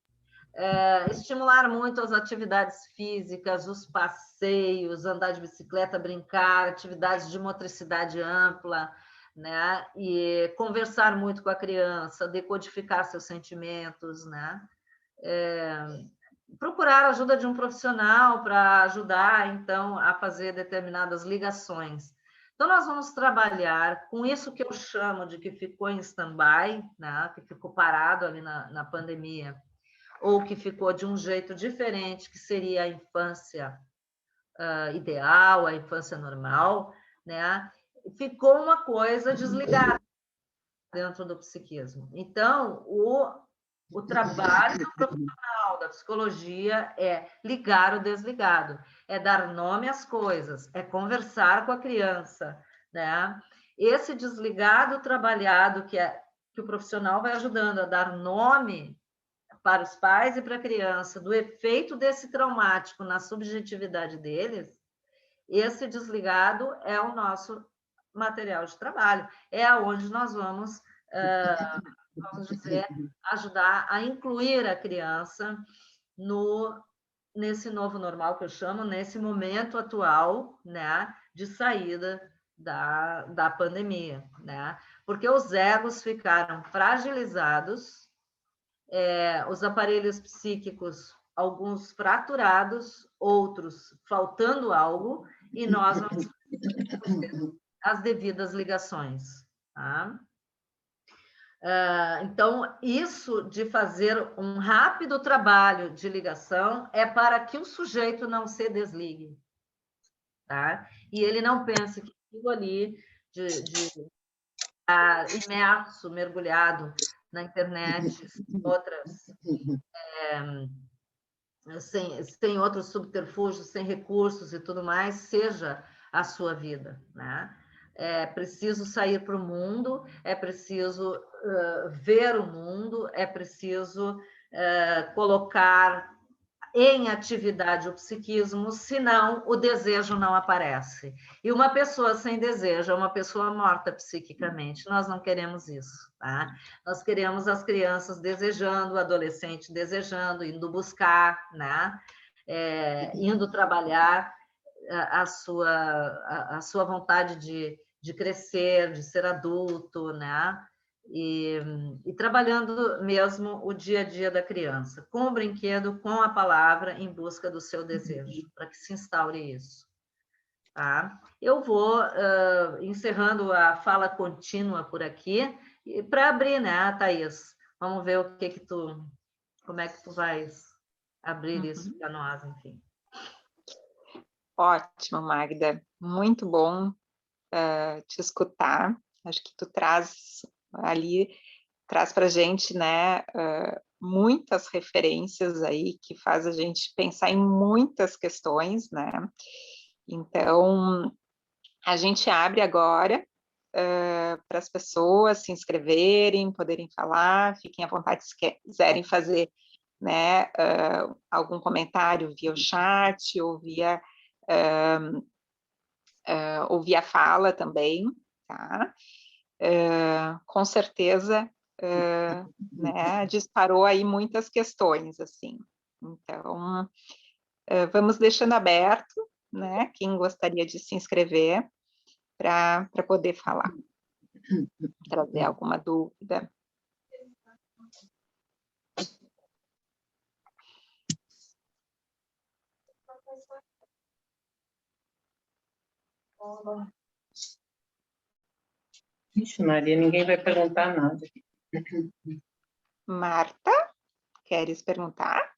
Estimular muito as atividades físicas, os passeios, andar de bicicleta, brincar, atividades de motricidade ampla, né? E conversar muito com a criança, decodificar seus sentimentos, né? Procurar a ajuda de um profissional para ajudar, então, a fazer determinadas ligações. Então, nós vamos trabalhar com isso que eu chamo de que ficou em stand-by, né? Que ficou parado ali na pandemia, ou que ficou de um jeito diferente, que seria a infância ideal, a infância normal, né? Ficou uma coisa desligada dentro do psiquismo. Então, o trabalho do profissional da psicologia é ligar o desligado, é dar nome às coisas, é conversar com a criança, né? Esse desligado trabalhado que o profissional vai ajudando a dar nome para os pais e para a criança do efeito desse traumático na subjetividade deles, esse desligado é o nosso material de trabalho, é aonde nós vamos, vamos dizer, ajudar a incluir a criança nesse novo normal que eu chamo, nesse momento atual, né, de saída da pandemia, né? Porque os egos ficaram fragilizados, os aparelhos psíquicos, alguns fraturados, outros faltando algo, e nós vamos fazer as devidas ligações. Tá? Então, isso de fazer um rápido trabalho de ligação é para que o sujeito não se desligue. Tá? E ele não pense que aquilo ali de imerso, mergulhado na internet, outras, sem outros subterfúgios, sem recursos e tudo mais, seja a sua vida, né? É preciso sair para o mundo, é preciso ver o mundo, é preciso colocar em atividade o psiquismo, senão o desejo não aparece. E uma pessoa sem desejo é uma pessoa morta psiquicamente. Nós não queremos isso, tá? Nós queremos as crianças desejando, o adolescente desejando, indo buscar, né? Indo trabalhar a sua vontade de crescer, de ser adulto, né? E trabalhando mesmo o dia a dia da criança, com o brinquedo, com a palavra, em busca do seu desejo, para que se instaure isso. Tá? Eu vou encerrando a fala contínua por aqui, para abrir, né, Thaís? Vamos ver como é que tu vais abrir isso para nós, enfim. Ótimo, Magda. Muito bom te escutar. Acho que tu traz para a gente, né, muitas referências aí que faz a gente pensar em muitas questões, né? Então, a gente abre agora para as pessoas se inscreverem, poderem falar, fiquem à vontade se quiserem fazer, né, algum comentário via o chat ou via fala também, tá? Com certeza, né, disparou aí muitas questões, assim. Então, vamos deixando aberto, né, quem gostaria de se inscrever para poder falar, trazer alguma dúvida. Ixi, Maria, ninguém vai perguntar nada. Marta, queres perguntar?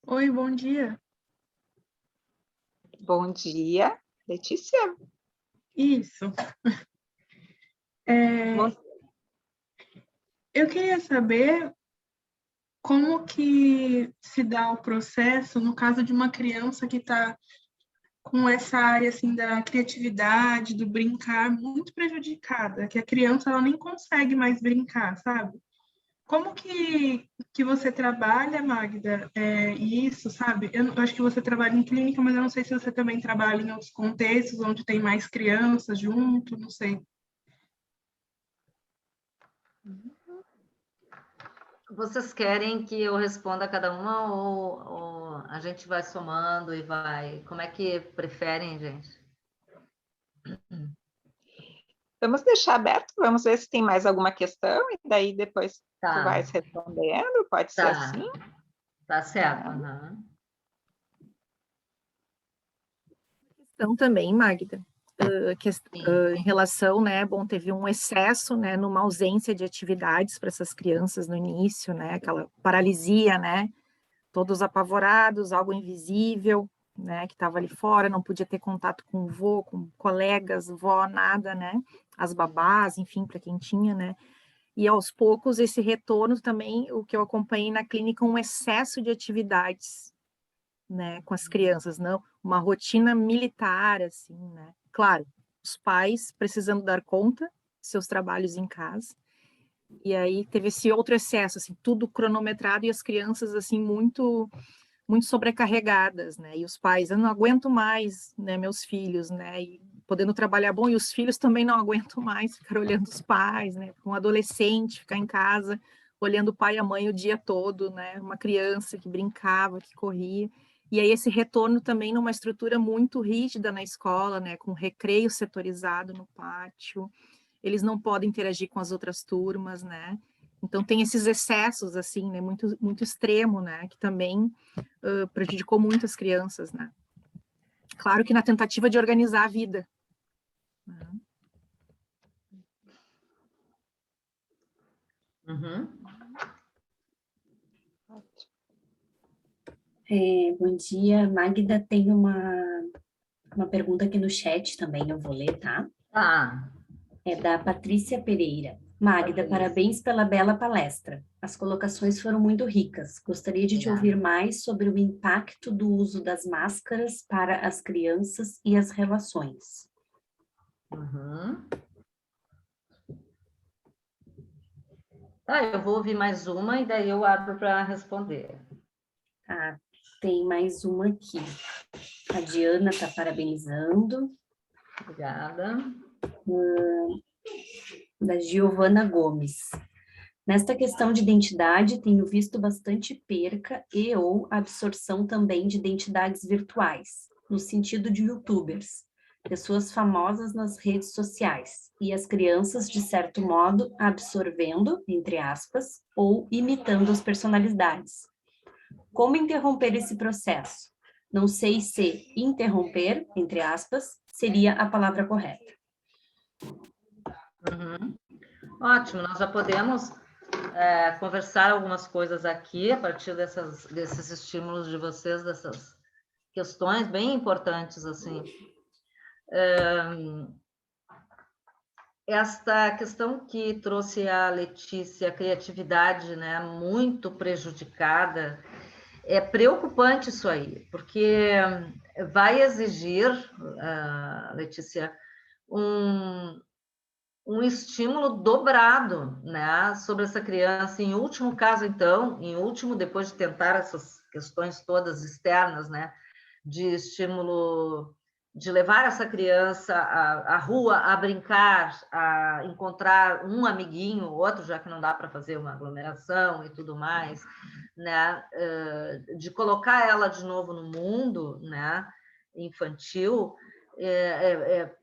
Oi, bom dia. Bom dia, Letícia. Isso. Eu queria saber como que se dá o processo no caso de uma criança que está com essa área assim da criatividade, do brincar muito prejudicada, que a criança ela nem consegue mais brincar, sabe? Como que você trabalha, Magda, isso, sabe? Eu acho que você trabalha em clínica, mas eu não sei se você também trabalha em outros contextos, onde tem mais crianças junto, não sei. Vocês querem que eu responda a cada uma ou a gente vai somando e vai... Como é que preferem, gente? Vamos deixar aberto, vamos ver se tem mais alguma questão, e daí depois tu vais respondendo, pode ser assim? Tá certo. Uhum. Questão também, Magda, em relação, né, bom, teve um excesso, né, numa ausência de atividades para essas crianças no início, né, aquela paralisia, né, todos apavorados, algo invisível, né, que estava ali fora, não podia ter contato com o vô, com colegas, vó, nada, né, as babás, enfim, para quem tinha, né, e aos poucos esse retorno também, o que eu acompanhei na clínica, um excesso de atividades, né, com as crianças, não, uma rotina militar, assim, né, claro, os pais precisando dar conta de seus trabalhos em casa, e aí teve esse outro excesso, assim, tudo cronometrado e as crianças, assim, muito sobrecarregadas, né, e os pais, eu não aguento mais, né, meus filhos, né, e podendo trabalhar bom, e os filhos também não aguentam mais ficar olhando os pais, né, com um adolescente, ficar em casa, olhando o pai e a mãe o dia todo, né, uma criança que brincava, que corria, e aí esse retorno também numa estrutura muito rígida na escola, né, com recreio setorizado no pátio, eles não podem interagir com as outras turmas, né, então tem esses excessos, assim, né, muito extremo, né, que também prejudicou muito as crianças, né. Claro que na tentativa de organizar a vida. Né? Uhum. Bom dia, Magda. Tem uma pergunta aqui no chat também, eu vou ler, tá? É da Patrícia Pereira. Magda, parabéns pela bela palestra. As colocações foram muito ricas. Gostaria de te ouvir mais sobre o impacto do uso das máscaras para as crianças e as relações. Uhum. Tá, eu vou ouvir mais uma e daí eu abro para responder. Tá, tem mais uma aqui. A Diana está parabenizando. Obrigada. Da Giovana Gomes. Nesta questão de identidade, tenho visto bastante perca e ou absorção também de identidades virtuais, no sentido de youtubers, pessoas famosas nas redes sociais, e as crianças, de certo modo, absorvendo, entre aspas, ou imitando as personalidades. Como interromper esse processo? Não sei se interromper, entre aspas, seria a palavra correta. Uhum. Ótimo, nós já podemos conversar algumas coisas aqui a partir desses estímulos de vocês, dessas questões bem importantes, assim. Esta questão que trouxe a Letícia, a criatividade, né, muito prejudicada, é preocupante isso aí, porque vai exigir, Letícia, um estímulo dobrado, né, sobre essa criança. Em último caso, então, depois de tentar essas questões todas externas, né, de estímulo, de levar essa criança à rua, a brincar, a encontrar um amiguinho, outro, já que não dá para fazer uma aglomeração e tudo mais, né, de colocar ela de novo no mundo, né, infantil.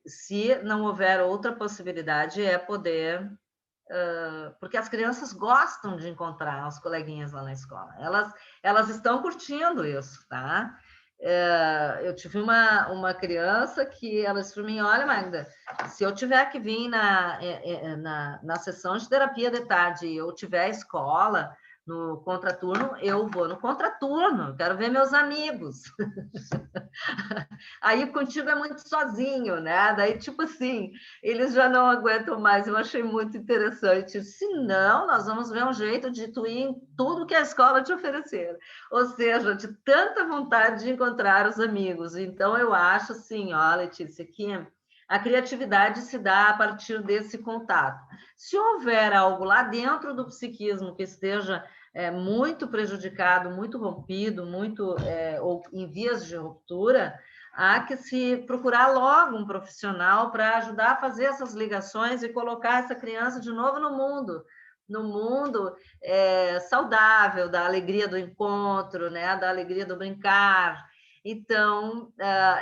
Se não houver outra possibilidade, é poder... porque as crianças gostam de encontrar os coleguinhas lá na escola. Elas estão curtindo isso, tá? Eu tive uma criança que ela disse para mim, olha, Magda, se eu tiver que vir na sessão de terapia de tarde e eu tiver escola no contraturno, eu vou no contraturno, quero ver meus amigos. Aí contigo é muito sozinho, né? Daí, tipo assim, eles já não aguentam mais. Eu achei muito interessante. Se não, nós vamos ver um jeito de tu ir em tudo que a escola te oferecer. Ou seja, de tanta vontade de encontrar os amigos. Então, eu acho assim, ó, Letícia, que a criatividade se dá a partir desse contato. Se houver algo lá dentro do psiquismo que esteja muito prejudicado, muito rompido, ou em vias de ruptura, há que se procurar logo um profissional para ajudar a fazer essas ligações e colocar essa criança de novo no mundo saudável, da alegria do encontro, né, da alegria do brincar. Então,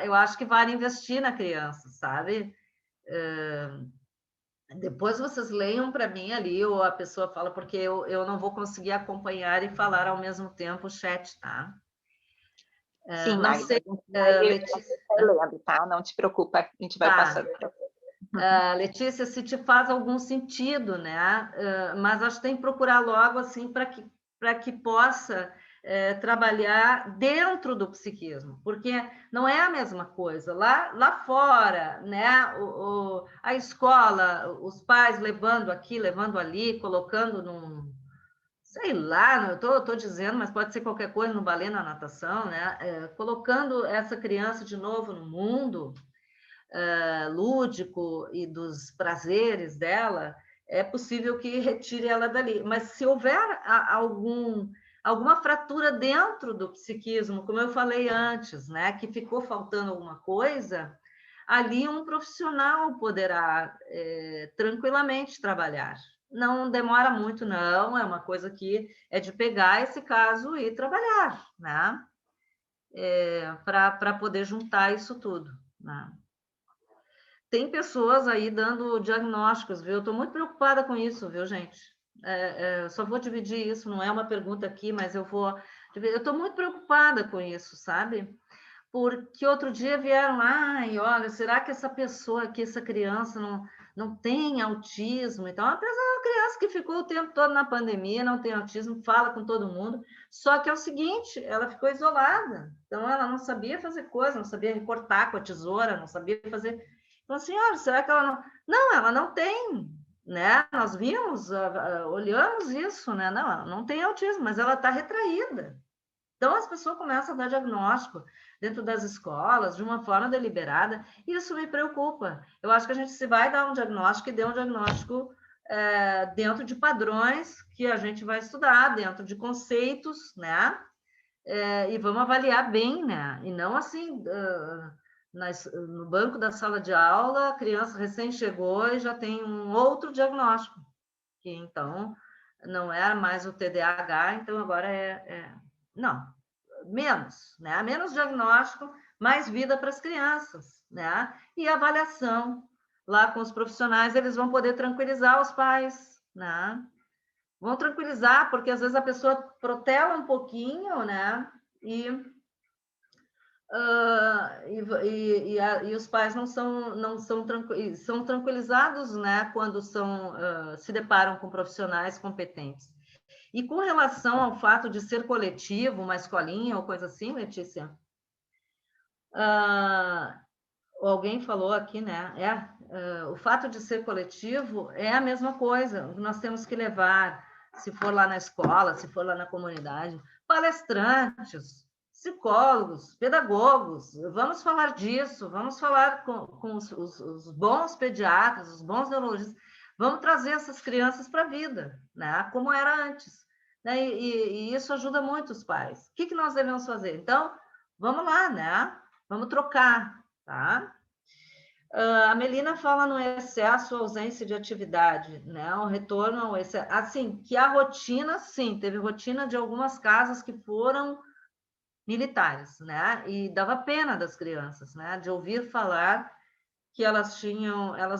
eu acho que vale investir na criança, sabe? Depois vocês leiam para mim ali, ou a pessoa fala, porque eu não vou conseguir acompanhar e falar ao mesmo tempo o chat, tá? Sim, não Magda, sei, Letícia... lendo, tá? Não te preocupa, a gente vai passando. Letícia, se te faz algum sentido, né? Mas acho que tem que procurar logo, assim, para que possa trabalhar dentro do psiquismo, porque não é a mesma coisa. Lá fora, né? A escola, os pais levando aqui, levando ali, colocando num... sei lá, eu estou dizendo, mas pode ser qualquer coisa no balé, na natação, né? Colocando essa criança de novo no mundo lúdico e dos prazeres dela, é possível que retire ela dali. Mas se houver alguma fratura dentro do psiquismo, como eu falei antes, né, que ficou faltando alguma coisa, ali um profissional poderá tranquilamente trabalhar. Não demora muito, não, é uma coisa que é de pegar esse caso e trabalhar, né? Para poder juntar isso tudo, né? Tem pessoas aí dando diagnósticos, viu? Eu estou muito preocupada com isso, viu, gente? Só vou dividir isso, não é uma pergunta aqui, mas eu estou muito preocupada com isso, sabe? Porque outro dia vieram, olha, será que essa pessoa aqui, essa criança não tem autismo? Então, uma criança que ficou o tempo todo na pandemia, não tem autismo, fala com todo mundo, só que é o seguinte, ela ficou isolada, então ela não sabia fazer coisa, não sabia recortar com a tesoura, não sabia fazer... Então, assim, olha, será que ela não... Não, ela não tem, né? Nós vimos, olhamos isso, né? Não, ela não tem autismo, mas ela está retraída. Então, as pessoas começam a dar diagnóstico dentro das escolas, de uma forma deliberada, e isso me preocupa. Eu acho que a gente se vai dar um diagnóstico e dê um diagnóstico dentro de padrões que a gente vai estudar, dentro de conceitos, né? E vamos avaliar bem, né? E não assim, no banco da sala de aula, a criança recém chegou e já tem um outro diagnóstico, que então não é mais o TDAH, então agora não, menos, né? Menos diagnóstico, mais vida para as crianças, né? E avaliação. Lá com os profissionais, eles vão poder tranquilizar os pais, né? Vão tranquilizar, porque às vezes a pessoa protela um pouquinho, né? E os pais são tranquilizados, né? Quando se deparam com profissionais competentes. E com relação ao fato de ser coletivo, uma escolinha ou coisa assim, Letícia, alguém falou aqui, né? O fato de ser coletivo é a mesma coisa. Nós temos que levar, se for lá na escola, se for lá na comunidade, palestrantes, psicólogos, pedagogos. Vamos falar disso, vamos falar com os bons pediatras, os bons neurologistas. Vamos trazer essas crianças para a vida, né? Como era antes. Né? E isso ajuda muito os pais. O que nós devemos fazer? Então, vamos lá, né? Vamos trocar. Tá? A Melina fala no excesso, ausência de atividade, né? O retorno ao excesso. Assim, que a rotina, sim, teve rotina de algumas casas que foram militares, né? E dava pena das crianças, né? De ouvir falar que elas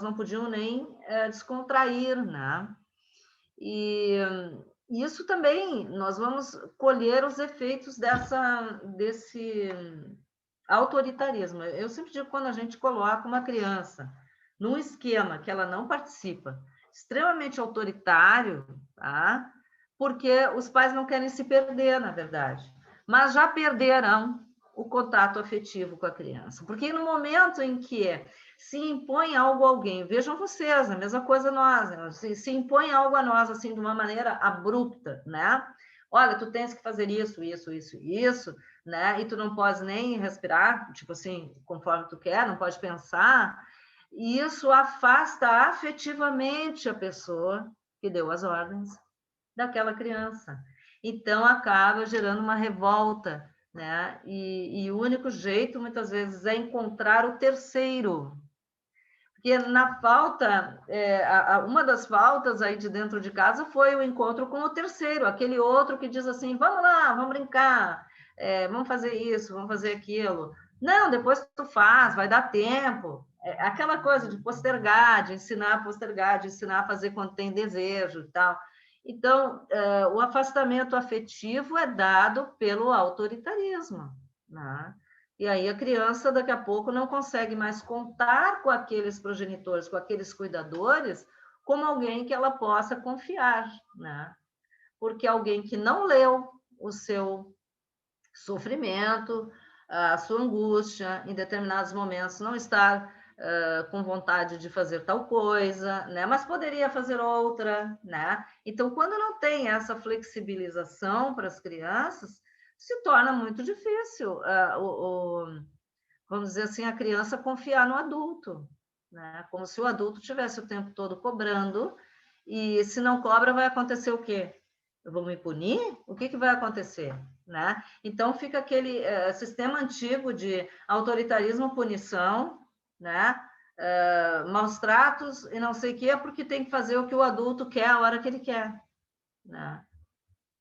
não podiam nem descontrair, né? E isso também, nós vamos colher os efeitos desse autoritarismo. Eu sempre digo, quando a gente coloca uma criança num esquema que ela não participa, extremamente autoritário, tá? Porque os pais não querem se perder, na verdade, mas já perderão o contato afetivo com a criança. Porque no momento em que se impõe algo a alguém, vejam vocês, a mesma coisa nós, né? se impõe algo a nós assim de uma maneira abrupta, né? Olha, tu tens que fazer isso, isso, isso, isso, né? E tu não pode nem respirar, tipo assim, conforme tu quer, não pode pensar. E isso afasta afetivamente a pessoa que deu as ordens daquela criança. Então, acaba gerando uma revolta, né? E o único jeito, muitas vezes, é encontrar o terceiro. Porque na falta, uma das faltas aí de dentro de casa foi o encontro com o terceiro, aquele outro que diz assim, vamos lá, vamos brincar, vamos fazer isso, vamos fazer aquilo. Não, depois tu faz, vai dar tempo. Aquela coisa de postergar, de ensinar a postergar, de ensinar a fazer quando tem desejo e tal. Então, o afastamento afetivo é dado pelo autoritarismo, né? E aí a criança, daqui a pouco, não consegue mais contar com aqueles progenitores, com aqueles cuidadores, como alguém que ela possa confiar, né? Porque alguém que não leu o seu sofrimento, a sua angústia, em determinados momentos não está com vontade de fazer tal coisa, né? Mas poderia fazer outra, né? Então, quando não tem essa flexibilização para as crianças, se torna muito difícil, vamos dizer assim, a criança confiar no adulto, né? Como se o adulto tivesse o tempo todo cobrando, e se não cobra, vai acontecer o quê? Eu vou me punir? O que vai acontecer? Né? Então, fica aquele sistema antigo de autoritarismo, punição, né? Maus tratos e não sei o quê, porque tem que fazer o que o adulto quer a hora que ele quer, né?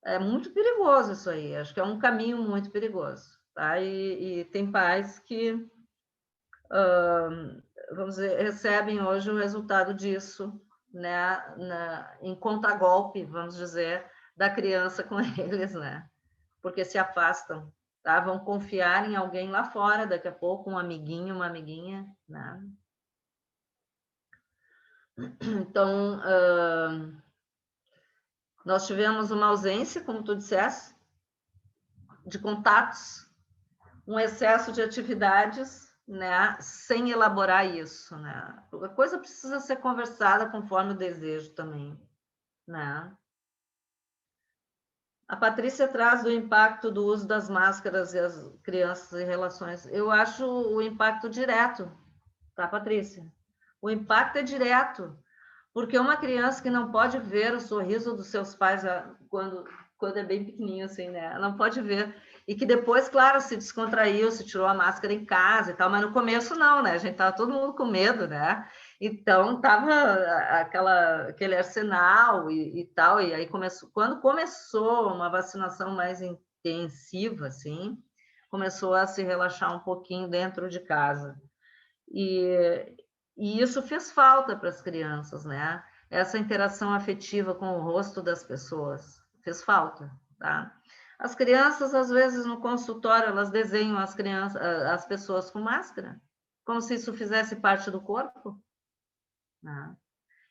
É muito perigoso isso aí, acho que é um caminho muito perigoso, tá? E tem pais que, vamos dizer, recebem hoje o resultado disso, né? Em contragolpe, vamos dizer, da criança com eles, né? Porque se afastam, tá? Vão confiar em alguém lá fora, daqui a pouco, um amiguinho, uma amiguinha, né? Então, nós tivemos uma ausência, como tu disseste, de contatos, um excesso de atividades, né, sem elaborar isso, né? A coisa precisa ser conversada conforme o desejo também, né? A Patrícia traz do impacto do uso das máscaras e as crianças em relações. Eu acho o impacto direto, tá, Patrícia? O impacto é direto, Porque uma criança que não pode ver o sorriso dos seus pais quando é bem pequenininho, assim, né? Ela não pode ver. E que depois, claro, se descontraiu, se tirou a máscara em casa e tal, mas no começo não, né? A gente tava todo mundo com medo, né? Então, tava aquele arsenal e tal, e aí quando começou uma vacinação mais intensiva, assim, começou a se relaxar um pouquinho dentro de casa. E isso fez falta para as crianças, né? Essa interação afetiva com o rosto das pessoas fez falta, tá? As crianças, às vezes, no consultório, elas desenham as pessoas com máscara, como se isso fizesse parte do corpo, né?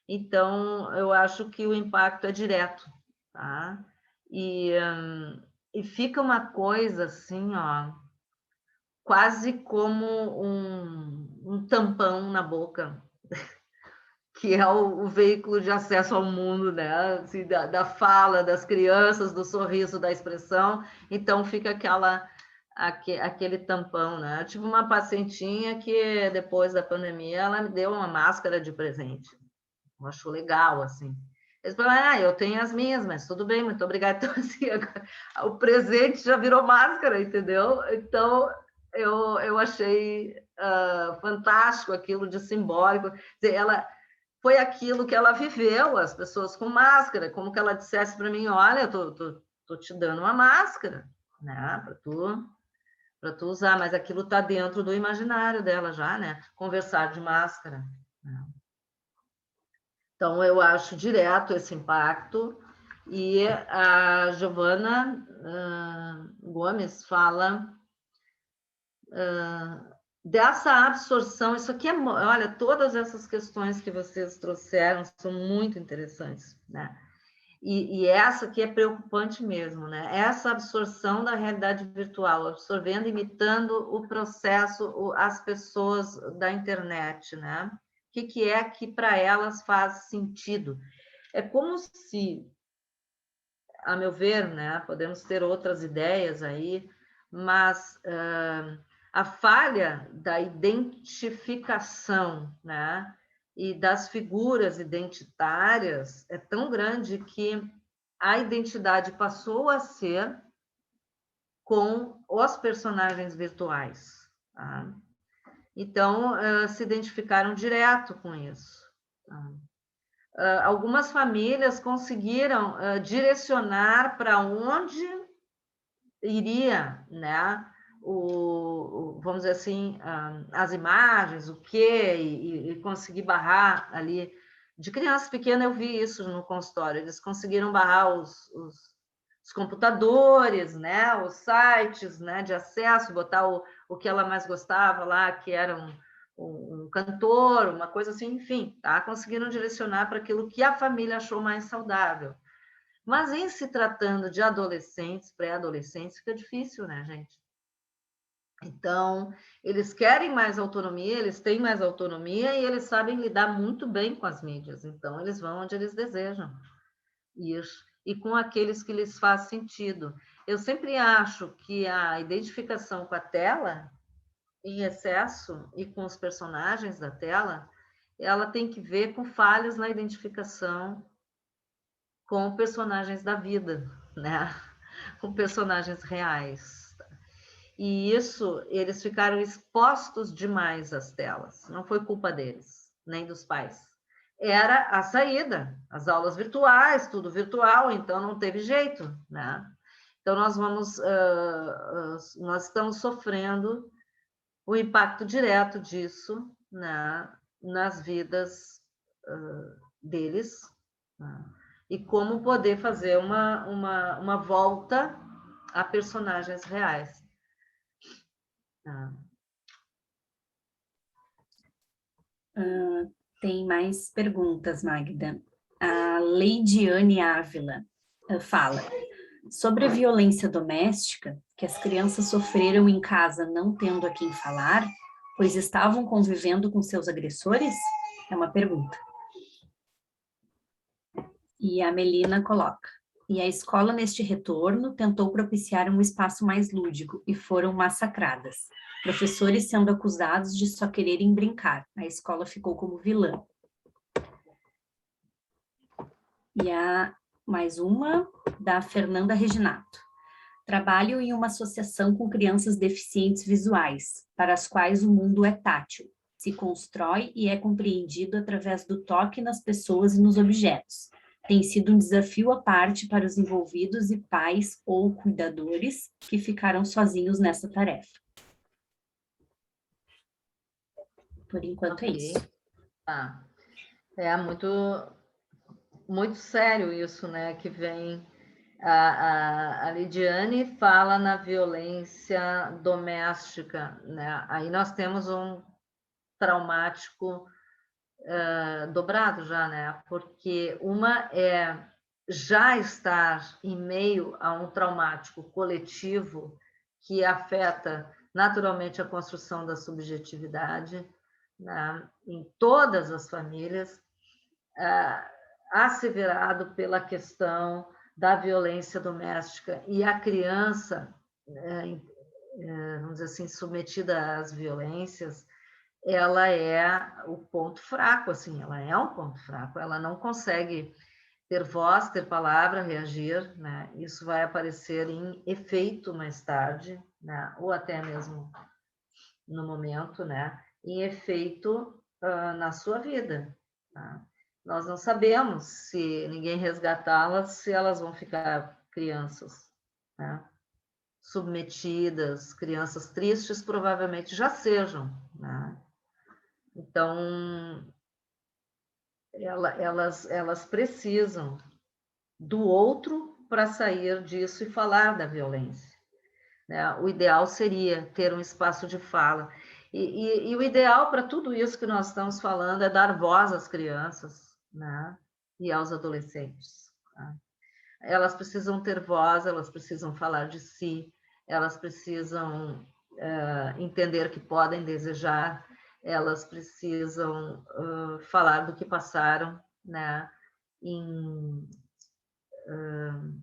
Então, eu acho que o impacto é direto, tá? E fica uma coisa assim, ó, quase como um tampão na boca, que é o veículo de acesso ao mundo, né? Assim, da fala das crianças, do sorriso, da expressão. Então, fica aquele tampão, né? Eu tive uma pacientinha que, depois da pandemia, ela me deu uma máscara de presente. Eu acho legal, assim. Eles falaram, eu tenho as minhas, mas tudo bem, muito obrigada. Então, assim, o presente já virou máscara, entendeu? Então, eu achei fantástico aquilo de simbólico. Ela foi aquilo que ela viveu, as pessoas com máscara, como que ela dissesse para mim, olha, eu tô te dando uma máscara, né, para tu usar, mas aquilo está dentro do imaginário dela já, né, conversar de máscara, né? Então, eu acho direto esse impacto, e a Giovana Gomes fala dessa absorção. Isso aqui olha, todas essas questões que vocês trouxeram são muito interessantes, né? E essa aqui é preocupante mesmo, né? Essa absorção da realidade virtual, absorvendo, imitando o processo, as pessoas da internet, né? O que é que para elas faz sentido? É como se, a meu ver, né? Podemos ter outras ideias aí, mas a falha da identificação, né, e das figuras identitárias é tão grande que a identidade passou a ser com os personagens virtuais, tá? Então, se identificaram direto com isso, tá? Algumas famílias conseguiram direcionar para onde iria, né, vamos dizer assim, as imagens, o quê, e conseguir barrar ali. De criança pequena eu vi isso no consultório, eles conseguiram barrar os computadores, né, os sites, né, de acesso, botar o que ela mais gostava lá, que era um cantor, uma coisa assim, enfim, tá? Conseguiram direcionar para aquilo que a família achou mais saudável. Mas em se tratando de adolescentes, pré-adolescentes, fica difícil, né, gente? Então, eles querem mais autonomia, eles têm mais autonomia e eles sabem lidar muito bem com as mídias. Então, eles vão onde eles desejam ir e com aqueles que lhes faz sentido. Eu sempre acho que a identificação com a tela, em excesso, e com os personagens da tela, ela tem que ver com falhas na identificação com personagens da vida, né? Com personagens reais. E isso, eles ficaram expostos demais às telas. Não foi culpa deles, nem dos pais. Era a saída, as aulas virtuais, tudo virtual, então não teve jeito, né? Então nós estamos sofrendo o impacto direto disso, né, nas vidas deles, né? E como poder fazer uma volta a personagens reais. Tem mais perguntas, Magda. A Leidiane Ávila fala sobre a violência doméstica que as crianças sofreram em casa não tendo a quem falar, pois estavam convivendo com seus agressores? É uma pergunta. E a Melina coloca: e a escola, neste retorno, tentou propiciar um espaço mais lúdico e foram massacradas. Professores sendo acusados de só quererem brincar. A escola ficou como vilã. E mais uma, da Fernanda Reginato. Trabalho em uma associação com crianças deficientes visuais, para as quais o mundo é tátil. Se constrói e é compreendido através do toque nas pessoas e nos objetos. Tem sido um desafio à parte para os envolvidos e pais ou cuidadores que ficaram sozinhos nessa tarefa. Por enquanto é isso. É muito sério isso, né? Que vem... A Lidiane fala na violência doméstica, né? Aí nós temos um traumático dobrado já, né? Porque uma é já estar em meio a um traumático coletivo que afeta naturalmente a construção da subjetividade, né? Em todas as famílias, asseverado pela questão da violência doméstica, e a criança, vamos dizer assim, submetida às violências, ela é o ponto fraco, assim, ela é um ponto fraco, ela não consegue ter voz, ter palavra, reagir, né? Isso vai aparecer em efeito mais tarde, né? Ou até mesmo no momento, né? Em efeito na sua vida, tá? Nós não sabemos, se ninguém resgatá-las, se elas vão ficar crianças, né? Submetidas, crianças tristes, provavelmente já sejam, né? Então, elas precisam do outro para sair disso e falar da violência, né? O ideal seria ter um espaço de fala. E o ideal para tudo isso que nós estamos falando é dar voz às crianças, né? E aos adolescentes, tá? Elas precisam ter voz, elas precisam falar de si, elas precisam entender que podem desejar, elas precisam falar do que passaram, né? Em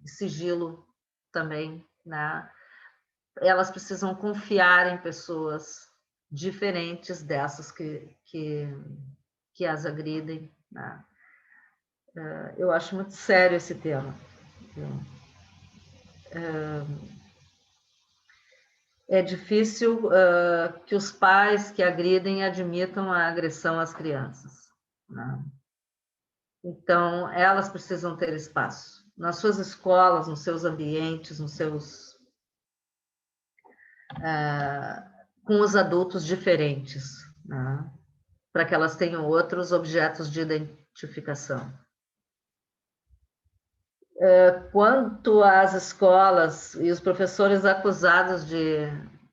sigilo também, né? Elas precisam confiar em pessoas diferentes dessas que as agridem, né? Eu acho muito sério esse tema. É difícil que os pais que agridem admitam a agressão às crianças, né? Então, elas precisam ter espaço nas suas escolas, nos seus ambientes, com os adultos diferentes, né? Para que elas tenham outros objetos de identificação. Quanto às escolas e os professores acusados de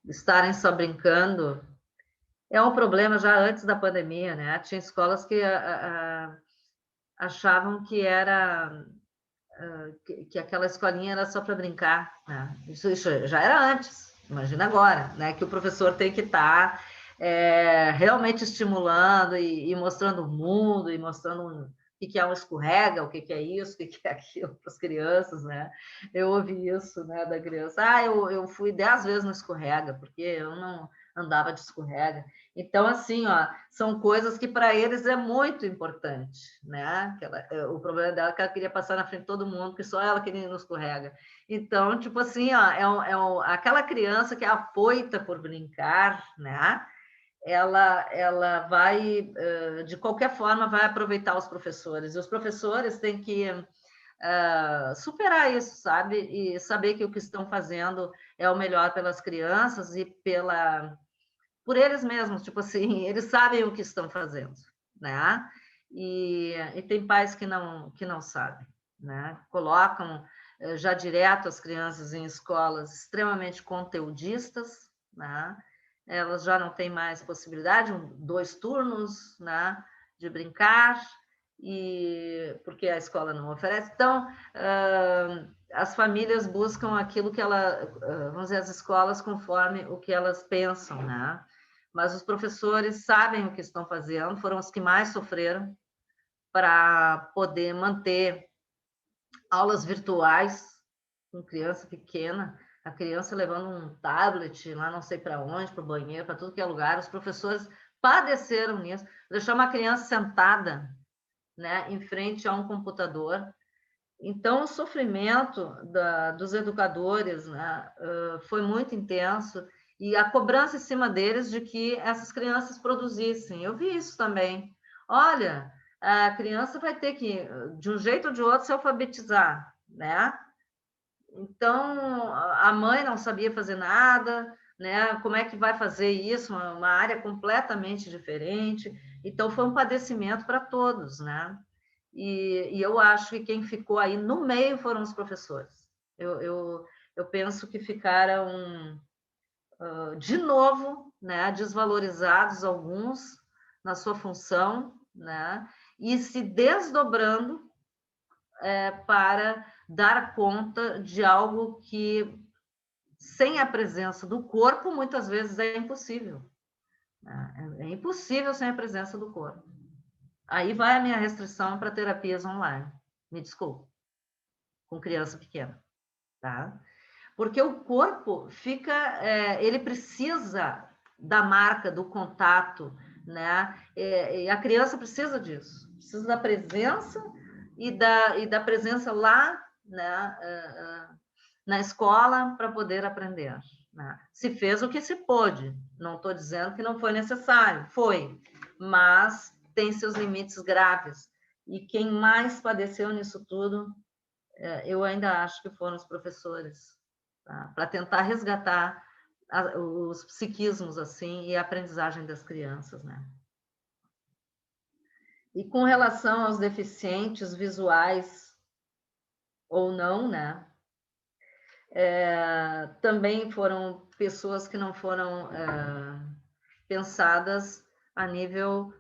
estarem só brincando, é um problema já antes da pandemia, né? Tinha escolas que achavam que que aquela escolinha era só para brincar, né? Isso já era antes, imagina agora, né? Que o professor tem que estar realmente estimulando e mostrando o mundo, e mostrando o que é um escorrega, o que é isso, o que é aquilo para as crianças, né? Eu ouvi isso, né, da criança. Eu fui 10 vezes no escorrega, porque eu não andava de escorrega. Então, assim, ó, são coisas que para eles é muito importante, né? O problema dela é que ela queria passar na frente de todo mundo, porque só ela queria ir no escorrega. Então, tipo assim, ó, aquela criança que é afoita por brincar, né? Ela vai, de qualquer forma, vai aproveitar os professores. E os professores têm que superar isso, sabe? E saber que o que estão fazendo é o melhor pelas crianças e por eles mesmos. Tipo assim, eles sabem o que estão fazendo, né? E tem pais que não sabem, né? Colocam já direto as crianças em escolas extremamente conteudistas, né? Elas já não têm mais possibilidade, 2 turnos, né, de brincar, porque a escola não oferece. Então, as famílias buscam aquilo que vamos dizer, as escolas conforme o que elas pensam, né? Mas os professores sabem o que estão fazendo, foram os que mais sofreram para poder manter aulas virtuais com criança pequena, a criança levando um tablet lá não sei para onde, para o banheiro, para tudo que é lugar. Os professores padeceram nisso. Deixar uma criança sentada, né, em frente a um computador Então, o sofrimento dos educadores, né, foi muito intenso, e a cobrança em cima deles de que essas crianças produzissem. Eu vi isso também. Olha, a criança vai ter que, de um jeito ou de outro, se alfabetizar, né? Então, a mãe não sabia fazer nada, né? Como é que vai fazer isso? Uma área completamente diferente. Então, foi um padecimento para todos, né? E eu acho que quem ficou aí no meio foram os professores. Eu penso que ficaram, de novo, né, desvalorizados alguns na sua função, né? E se desdobrando para dar conta de algo que, sem a presença do corpo, muitas vezes é impossível. Né? É impossível sem a presença do corpo. Aí vai a minha restrição para terapias online. Me desculpe. Com criança pequena. Tá? Porque o corpo fica... ele precisa da marca, do contato, né? E a criança precisa disso. Precisa da presença e da presença lá, né, na escola para poder aprender. Né? Se fez o que se pôde, não estou dizendo que não foi necessário, foi, mas tem seus limites graves. E quem mais padeceu nisso tudo, eu ainda acho que foram os professores, tá? Para tentar resgatar os psiquismos assim e a aprendizagem das crianças, né? E com relação aos deficientes visuais ou não, né? Também foram pessoas que não foram pensadas a nível,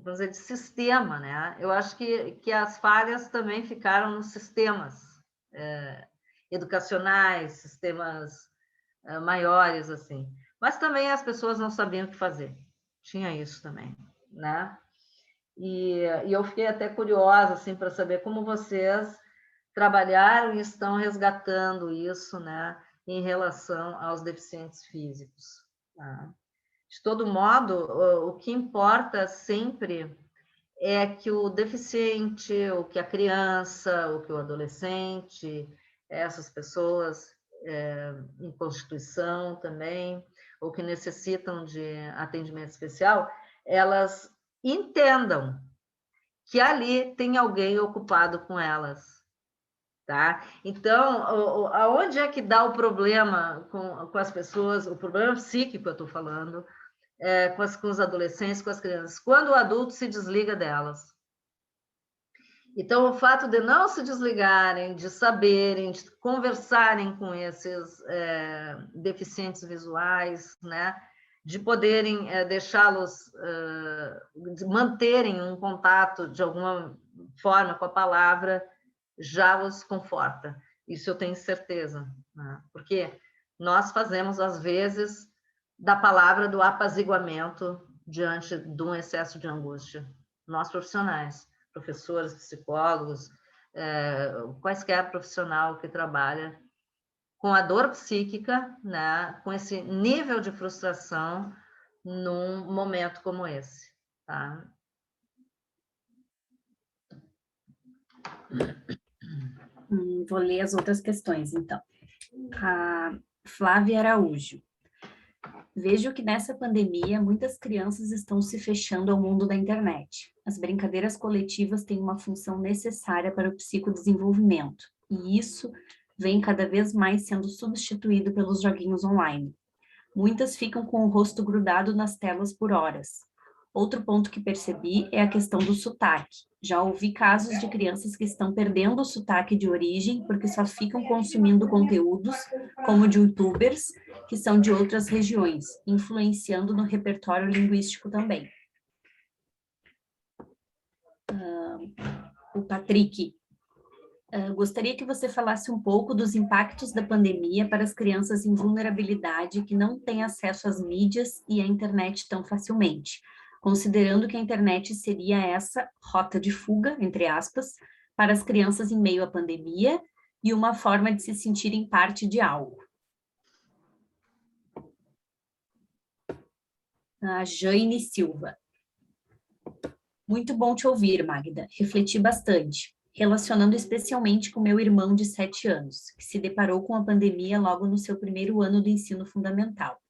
vamos dizer, de sistema, né? Eu acho que as falhas também ficaram nos sistemas educacionais, sistemas maiores, assim. Mas também as pessoas não sabiam o que fazer. Tinha isso também, né? E eu fiquei até curiosa, assim, para saber como vocês trabalharam e estão resgatando isso, né, em relação aos deficientes físicos. Tá? De todo modo, o que importa sempre é que o deficiente, o que a criança, o que o adolescente, essas pessoas em constituição também, ou que necessitam de atendimento especial, elas entendam que ali tem alguém ocupado com elas. Tá? Então, aonde é que dá o problema com as pessoas, o problema psíquico, eu estou falando, com os adolescentes, com as crianças, quando o adulto se desliga delas. Então, o fato de não se desligarem, de saberem, de conversarem com esses deficientes visuais, né? De poderem deixá-los, de manterem um contato de alguma forma com a palavra, já os conforta. Isso eu tenho certeza, né? Porque nós fazemos, às vezes, da palavra do apaziguamento diante de um excesso de angústia. Nós profissionais, professores, psicólogos, quaisquer profissional que trabalha com a dor psíquica, né? Com esse nível de frustração num momento como esse. Tá? Vou ler as outras questões, então. A Flávia Araújo. Vejo que nessa pandemia muitas crianças estão se fechando ao mundo da internet. As brincadeiras coletivas têm uma função necessária para o psicodesenvolvimento, e isso vem cada vez mais sendo substituído pelos joguinhos online. Muitas ficam com o rosto grudado nas telas por horas. Outro ponto que percebi é a questão do sotaque. Já ouvi casos de crianças que estão perdendo o sotaque de origem porque só ficam consumindo conteúdos, como de youtubers, que são de outras regiões, influenciando no repertório linguístico também. O Patrick. Gostaria que você falasse um pouco dos impactos da pandemia para as crianças em vulnerabilidade que não têm acesso às mídias e à internet tão facilmente, considerando que a internet seria essa rota de fuga, entre aspas, para as crianças em meio à pandemia e uma forma de se sentirem parte de algo. A Jane Silva. Muito bom te ouvir, Magda. Refleti bastante. relacionando especialmente com meu irmão de 7 anos, que se deparou com a pandemia logo no seu primeiro ano do ensino fundamental,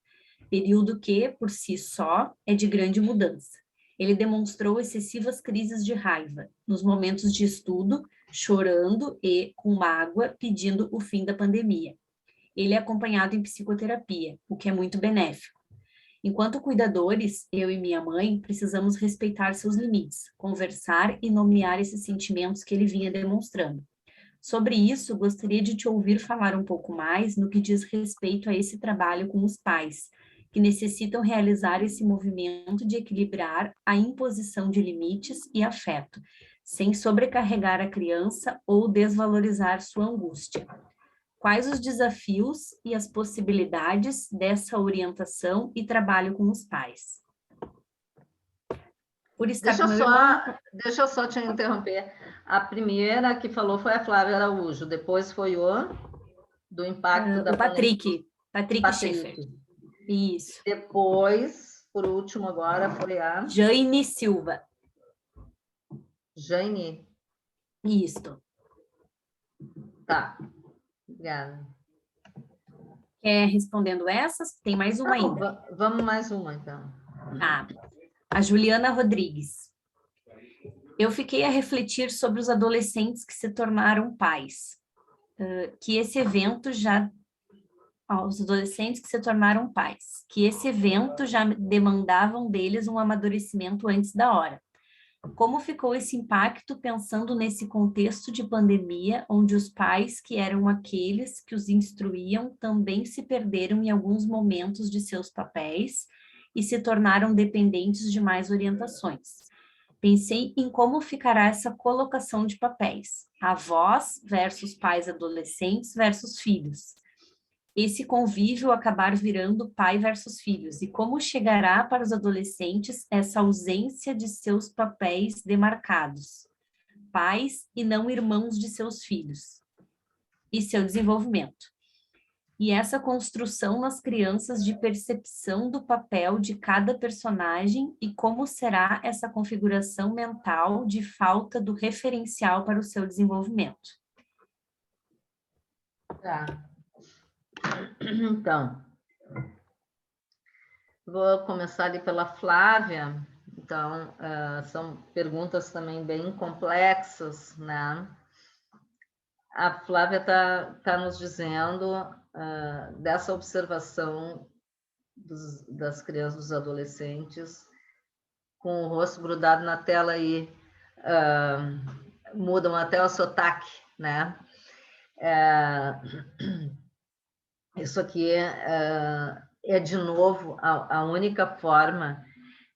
período que, por si só, é de grande mudança. Ele demonstrou excessivas crises de raiva, nos momentos de estudo, chorando e, com mágoa, pedindo o fim da pandemia. Ele é acompanhado em psicoterapia, o que é muito benéfico. Enquanto cuidadores, eu e minha mãe precisamos respeitar seus limites, conversar e nomear esses sentimentos que ele vinha demonstrando. Sobre isso, gostaria de te ouvir falar um pouco mais no que diz respeito a esse trabalho com os pais, que necessitam realizar esse movimento de equilibrar a imposição de limites e afeto, sem sobrecarregar a criança ou desvalorizar sua angústia. Quais os desafios e as possibilidades dessa orientação e trabalho com os pais? Por estar Deixa eu só te interromper. A primeira que falou foi a Flávia Araújo, depois foi do impacto da pandemia. Patrick Schaeffer. Isso. Depois, por último agora, foi a... Jane Silva. Jane? Isso. Tá. Obrigada. Quer respondendo essas? Tem mais uma ainda. Vamos mais uma, então. Tá. A Juliana Rodrigues. Eu fiquei a refletir sobre os adolescentes que se tornaram pais. Que esse evento já demandavam deles um amadurecimento antes da hora. Como ficou esse impacto pensando nesse contexto de pandemia, onde os pais, que eram aqueles que os instruíam, também se perderam em alguns momentos de seus papéis e se tornaram dependentes de mais orientações? Pensei em como ficará essa colocação de papéis, avós versus pais adolescentes versus filhos. Esse convívio acabar virando pai versus filhos, e como chegará para os adolescentes essa ausência de seus papéis demarcados, pais e não irmãos de seus filhos, e seu desenvolvimento. E essa construção nas crianças de percepção do papel de cada personagem e como será essa configuração mental de falta do referencial para o seu desenvolvimento. Tá. Então, vou começar ali pela Flávia. Então, são perguntas também bem complexas, né? A Flávia tá nos dizendo dessa observação das crianças, dos adolescentes, com o rosto grudado na tela e mudam até o sotaque, né? Isso aqui é de novo, a única forma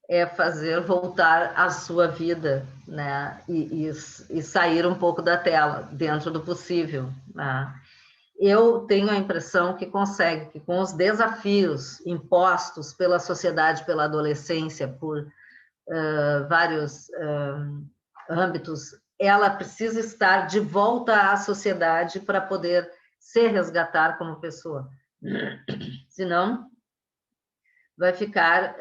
é fazer voltar a sua vida, né? E sair um pouco da tela, dentro do possível, né? Eu tenho a impressão que consegue, que com os desafios impostos pela sociedade, pela adolescência, por vários âmbitos, ela precisa estar de volta à sociedade para poder se resgatar como pessoa. Senão, vai ficar,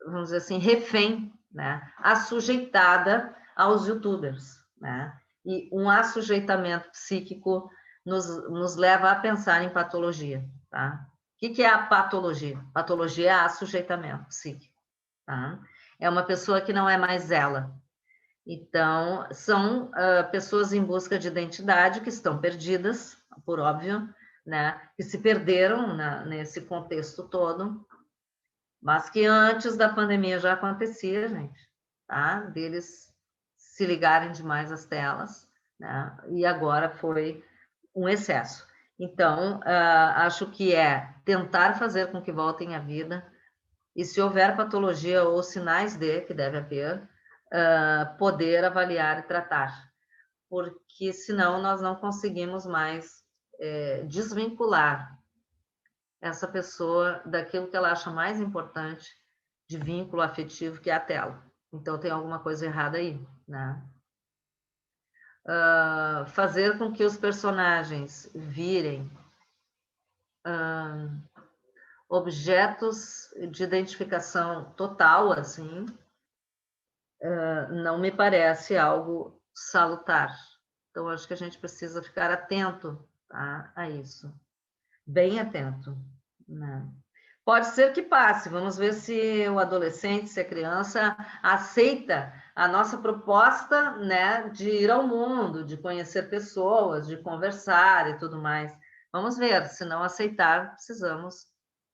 vamos dizer assim, refém, né? Assujeitada aos youtubers, né? E um assujeitamento psíquico nos leva a pensar em patologia, tá? O que é a patologia? Patologia é assujeitamento psíquico, tá? É uma pessoa que não é mais ela. Então, são pessoas em busca de identidade que estão perdidas, por óbvio, né? Que se perderam nesse contexto todo, mas que antes da pandemia já acontecia, gente, tá? Deles se ligarem demais às telas, né? E agora foi um excesso. Então, acho que é tentar fazer com que voltem à vida, e se houver patologia ou sinais de, que deve haver, poder avaliar e tratar, porque senão nós não conseguimos mais desvincular essa pessoa daquilo que ela acha mais importante de vínculo afetivo, que é a tela. Então, tem alguma coisa errada aí, né? Fazer com que os personagens virem objetos de identificação total, assim, não me parece algo salutar. Então, acho que a gente precisa ficar atento, tá, a isso, bem atento, né? Pode ser que passe, vamos ver se o adolescente, se a criança aceita a nossa proposta, né, de ir ao mundo, de conhecer pessoas, de conversar e tudo mais. Vamos ver, se não aceitar, precisamos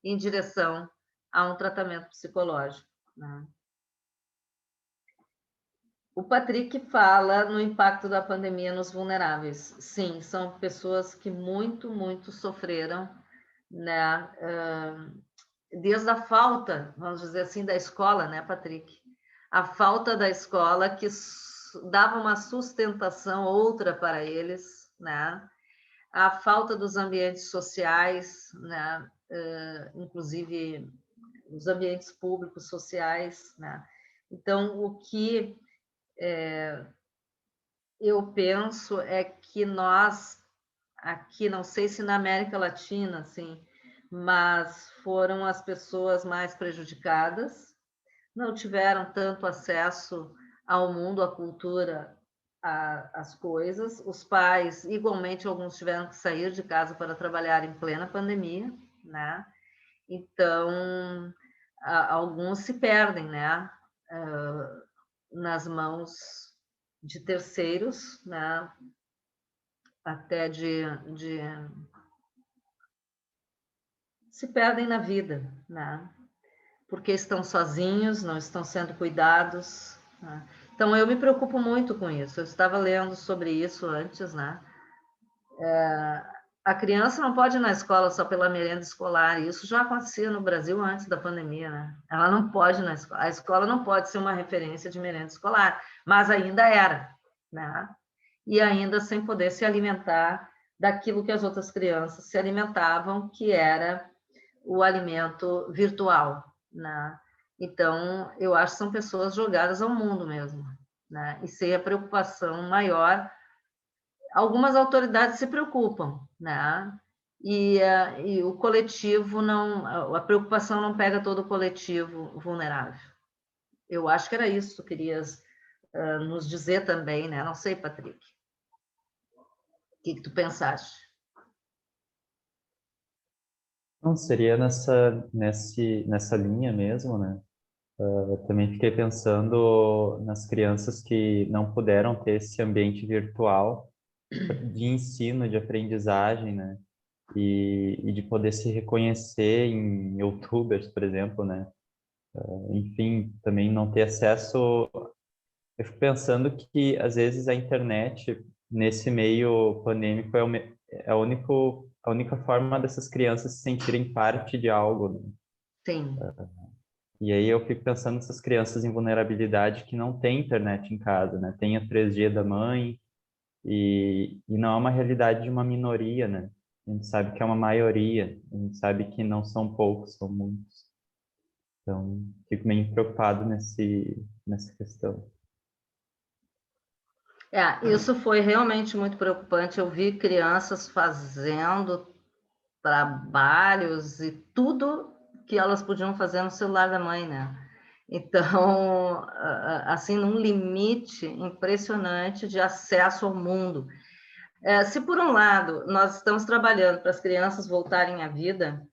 ir em direção a um tratamento psicológico, né? O Patrick fala no impacto da pandemia nos vulneráveis. Sim, são pessoas que muito sofreram, né? Desde a falta, vamos dizer assim, da escola, né, Patrick? A falta da escola que dava uma sustentação outra para eles, né? A falta dos ambientes sociais, né? Inclusive os ambientes públicos sociais, né? Então, o que eu penso é que nós, aqui, não sei se na América Latina, assim, mas foram as pessoas mais prejudicadas, não tiveram tanto acesso ao mundo, à cultura, às coisas. Os pais, igualmente, alguns tiveram que sair de casa para trabalhar em plena pandemia, né? Então, alguns se perdem, né? Nas mãos de terceiros, né? Até se perdem na vida, né? Porque estão sozinhos, não estão sendo cuidados, né? Então, eu me preocupo muito com isso. Eu estava lendo sobre isso antes, né? A criança não pode ir na escola só pela merenda escolar. Isso já acontecia no Brasil antes da pandemia, né? Ela não pode ir na escola. A escola não pode ser uma referência de merenda escolar, mas ainda era, né? E ainda sem poder se alimentar daquilo que as outras crianças se alimentavam, que era o alimento virtual, né? Então, eu acho que são pessoas jogadas ao mundo mesmo, né? E sem a preocupação maior. Algumas autoridades se preocupam, né? E o coletivo não, a preocupação não pega todo o coletivo vulnerável. Eu acho que era isso que tu querias nos dizer também, né? Não sei, Patrick. O que tu pensaste? Não, seria nessa linha mesmo, né? Eu também fiquei pensando nas crianças que não puderam ter esse ambiente virtual de ensino, de aprendizagem, né? E de poder se reconhecer em YouTubers, por exemplo, né? Enfim, também não ter acesso. Eu fico pensando que, às vezes, a internet, nesse meio pandêmico, é a única forma dessas crianças se sentirem parte de algo, né? Sim. E aí eu fico pensando nessas crianças em vulnerabilidade que não têm internet em casa, né? Tem a 3G da mãe e não é uma realidade de uma minoria, né? A gente sabe que é uma maioria, a gente sabe que não são poucos, são muitos. Então, fico meio preocupado nessa questão. Isso foi realmente muito preocupante. Eu vi crianças fazendo trabalhos e tudo que elas podiam fazer no celular da mãe, né? Então, assim, num limite impressionante de acesso ao mundo. Se, por um lado, nós estamos trabalhando para as crianças voltarem à vida,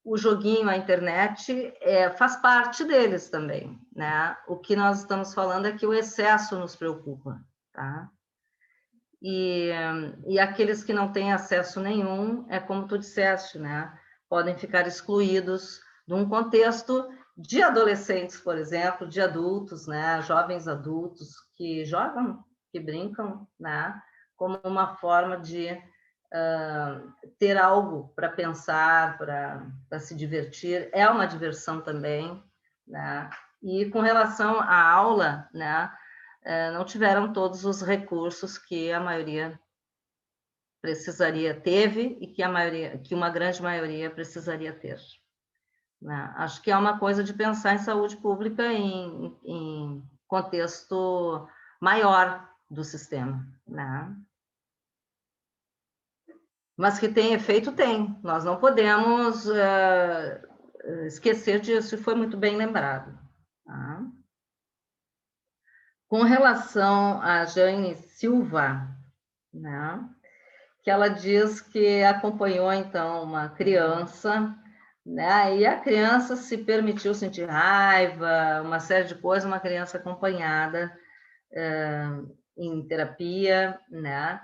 o joguinho, a internet, faz parte deles também, né? O que nós estamos falando é que o excesso nos preocupa, tá? E aqueles que não têm acesso nenhum, é como tu disseste, né? Podem ficar excluídos de um contexto de adolescentes, por exemplo, de adultos, né? Jovens adultos que jogam, que brincam, né? Como uma forma de ter algo para pensar, para se divertir. É uma diversão também, né? E com relação à aula, né? Não tiveram todos os recursos que a maioria teve e que uma grande maioria precisaria ter, né? Acho que é uma coisa de pensar em saúde pública em contexto maior do sistema, né? Mas que tem efeito, tem. Nós não podemos esquecer disso, e foi muito bem lembrado. Tá? Com relação a Jane Silva, né, que ela diz que acompanhou, então, uma criança, né, e a criança se permitiu sentir raiva, uma série de coisas, uma criança acompanhada em terapia, né,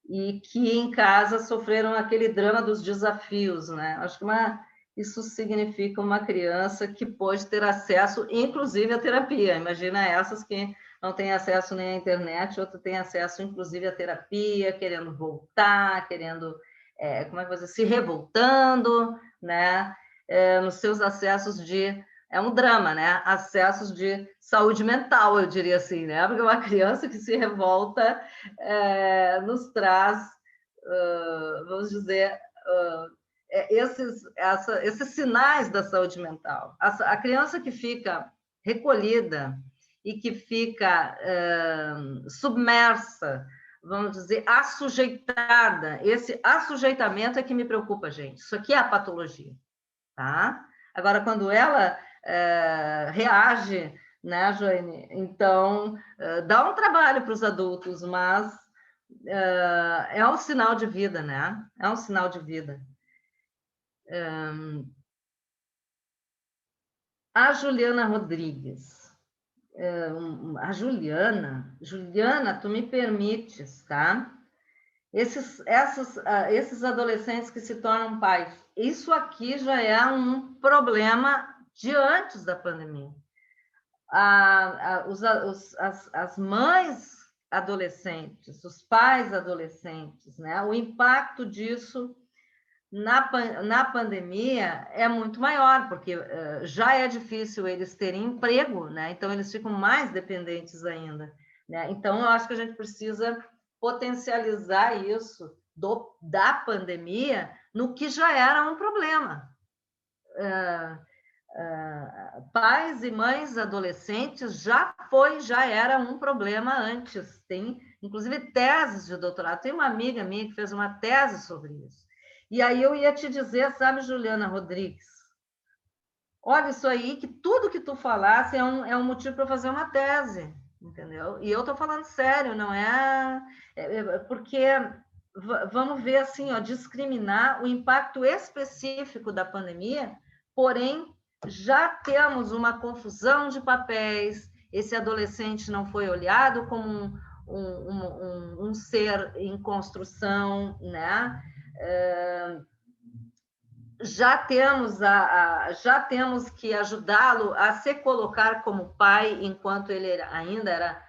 e que em casa sofreram aquele drama dos desafios, né? Acho que isso significa uma criança que pôde ter acesso, inclusive, à terapia. Imagina essas que não têm acesso nem à internet, outro tem acesso, inclusive, à terapia, querendo voltar, querendo, como é que você se revoltando, né? Nos seus acessos de... É um drama, né? Acessos de saúde mental, eu diria assim, né? Porque uma criança que se revolta nos traz, vamos dizer, esses sinais da saúde mental. A criança que fica recolhida e que fica submersa, vamos dizer, assujeitada, esse assujeitamento é que me preocupa, gente. Isso aqui é a patologia, tá? Agora, quando ela reage, né, Joane? Então, dá um trabalho para os adultos, mas é um sinal de vida, né? É um sinal de vida. A Juliana Rodrigues. A Juliana, tu me permites, tá? Esses adolescentes que se tornam pais, isso aqui já é um problema de antes da pandemia. As mães adolescentes, os pais adolescentes, né? O impacto disso na pandemia é muito maior, porque já é difícil eles terem emprego, né? Então eles ficam mais dependentes ainda, né? Então eu acho que a gente precisa potencializar isso da pandemia no que já era um problema. Pais e mães adolescentes já era um problema antes. Tem, inclusive, teses de doutorado. Tem uma amiga minha que fez uma tese sobre isso. E aí eu ia te dizer, sabe, Juliana Rodrigues, olha isso aí, que tudo que tu falasse é um motivo para fazer uma tese, entendeu? E eu estou falando sério, não porque vamos ver assim, ó, discriminar o impacto específico da pandemia, porém já temos uma confusão de papéis, esse adolescente não foi olhado como um ser em construção, né? Já temos que ajudá-lo a se colocar como pai enquanto ele ainda era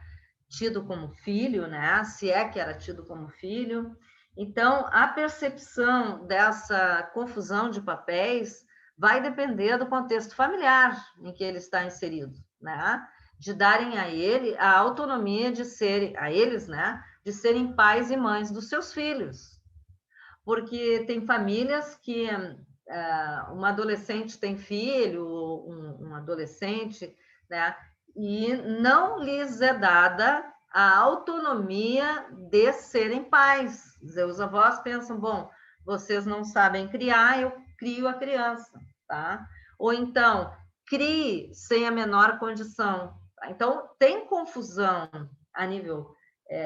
tido como filho, né? Se é que era tido como filho. Então, a percepção dessa confusão de papéis vai depender do contexto familiar em que ele está inserido, né? De darem a ele a autonomia de serem, a eles, né? De serem pais e mães dos seus filhos. Porque tem famílias que um adolescente tem filho, um adolescente, né? E não lhes é dada a autonomia de serem pais. Quer dizer, os avós pensam, bom, vocês não sabem criar, eu crio a criança, tá? Ou então, crie sem a menor condição. Tá? Então, tem confusão a nível...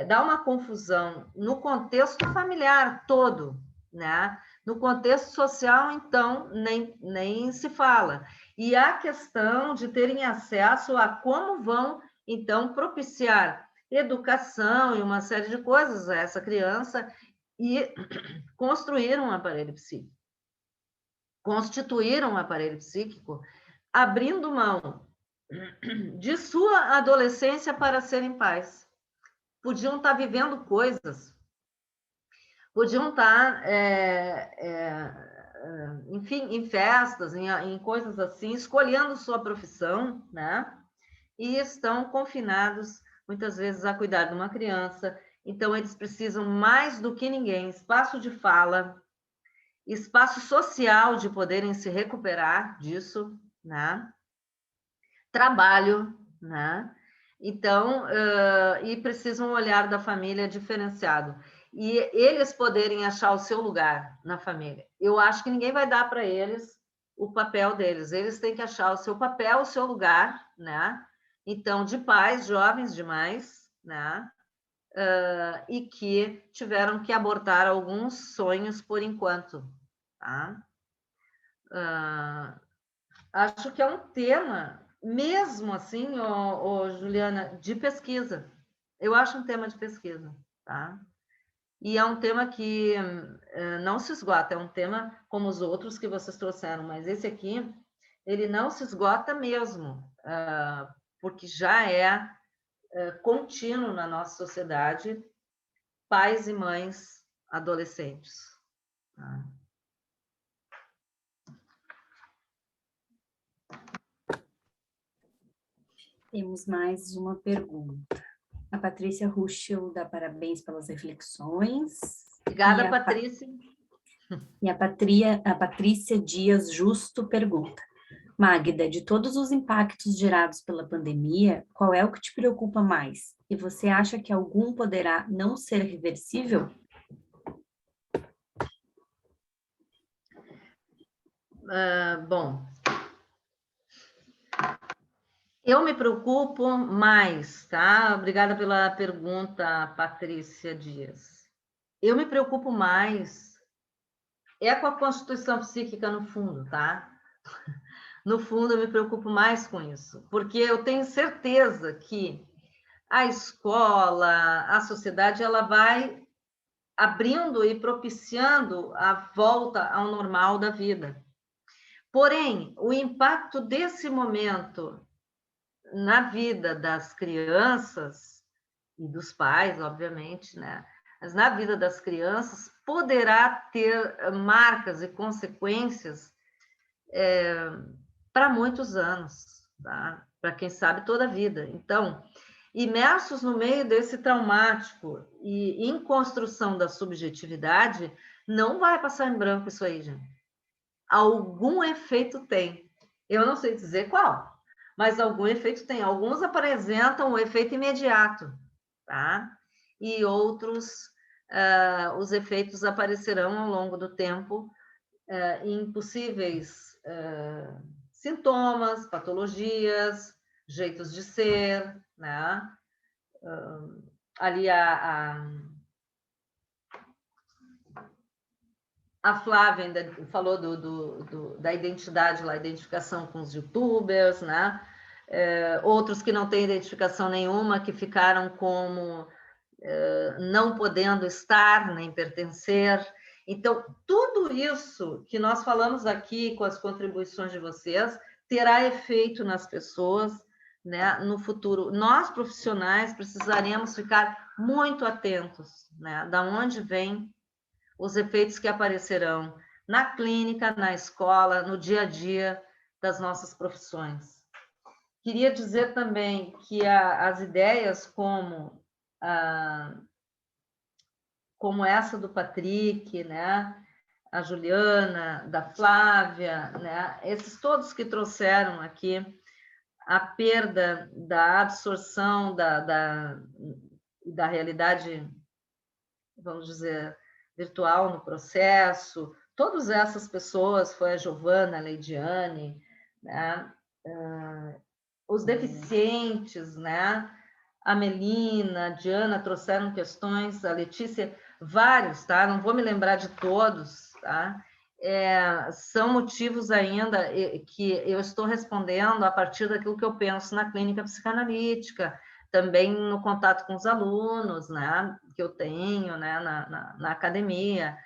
dá uma confusão no contexto familiar todo, né? No contexto social, então, nem se fala. E a questão de terem acesso a como vão, então, propiciar educação e uma série de coisas a essa criança e construir um aparelho psíquico. Constituir um aparelho psíquico, abrindo mão de sua adolescência para serem pais. Podiam estar vivendo coisas, podiam estar, enfim, em festas, em coisas assim, escolhendo sua profissão, né? E estão confinados, muitas vezes, a cuidar de uma criança. Então, eles precisam, mais do que ninguém, espaço de fala, espaço social de poderem se recuperar disso, né? Trabalho, né? Então, e precisam um olhar da família diferenciado. E eles poderem achar o seu lugar na família. Eu acho que ninguém vai dar para eles o papel deles. Eles têm que achar o seu papel, o seu lugar, né? então, de pais jovens demais, né? E que tiveram que abortar alguns sonhos por enquanto, tá? Acho que é um tema, mesmo assim, Juliana, de pesquisa. Eu acho um tema de pesquisa, tá? E é um tema que não se esgota, é um tema como os outros que vocês trouxeram, mas esse aqui, ele não se esgota mesmo, porque já é contínuo na nossa sociedade, pais e mães adolescentes. Tá? Temos mais uma pergunta. A Patrícia Ruschel dá parabéns pelas reflexões. Obrigada, Patrícia. E a Patrícia Dias Justo pergunta: Magda, de todos os impactos gerados pela pandemia, qual é o que te preocupa mais? E você acha que algum poderá não ser reversível? Bom, eu me preocupo mais, tá? Obrigada pela pergunta, Patrícia Dias. Eu me preocupo mais com a constituição psíquica no fundo, tá? No fundo, eu me preocupo mais com isso, porque eu tenho certeza que a escola, a sociedade, ela vai abrindo e propiciando a volta ao normal da vida. Porém, o impacto desse momento na vida das crianças e dos pais, obviamente, né? Mas na vida das crianças poderá ter marcas e consequências para muitos anos, tá? Para quem sabe toda a vida. Então, imersos no meio desse traumático e em construção da subjetividade, não vai passar em branco isso aí, gente. Algum efeito tem. Eu não sei dizer qual, mas algum efeito tem. Alguns apresentam o efeito imediato, tá? E outros, os efeitos aparecerão ao longo do tempo em possíveis sintomas, patologias, jeitos de ser, né? Ali a Flávia ainda falou da identidade, a identificação com os youtubers, né? Outros que não têm identificação nenhuma, que ficaram como não podendo estar, nem pertencer. Então, tudo isso que nós falamos aqui com as contribuições de vocês terá efeito nas pessoas, né, no futuro. Nós, profissionais, precisaremos ficar muito atentos, né, da onde vêm os efeitos que aparecerão na clínica, na escola, no dia a dia das nossas profissões. Queria dizer também que as ideias como essa do Patrick, né? A Juliana, da Flávia, né? Esses todos que trouxeram aqui a perda da absorção da realidade, vamos dizer, virtual no processo, todas essas pessoas, foi a Giovana, a Leidiane, né? Os deficientes, né? A Melina, a Diana trouxeram questões, a Letícia, vários, tá? Não vou me lembrar de todos, tá? São motivos ainda que eu estou respondendo a partir daquilo que eu penso na clínica psicanalítica, também no contato com os alunos, né? Que eu tenho, né? Na academia,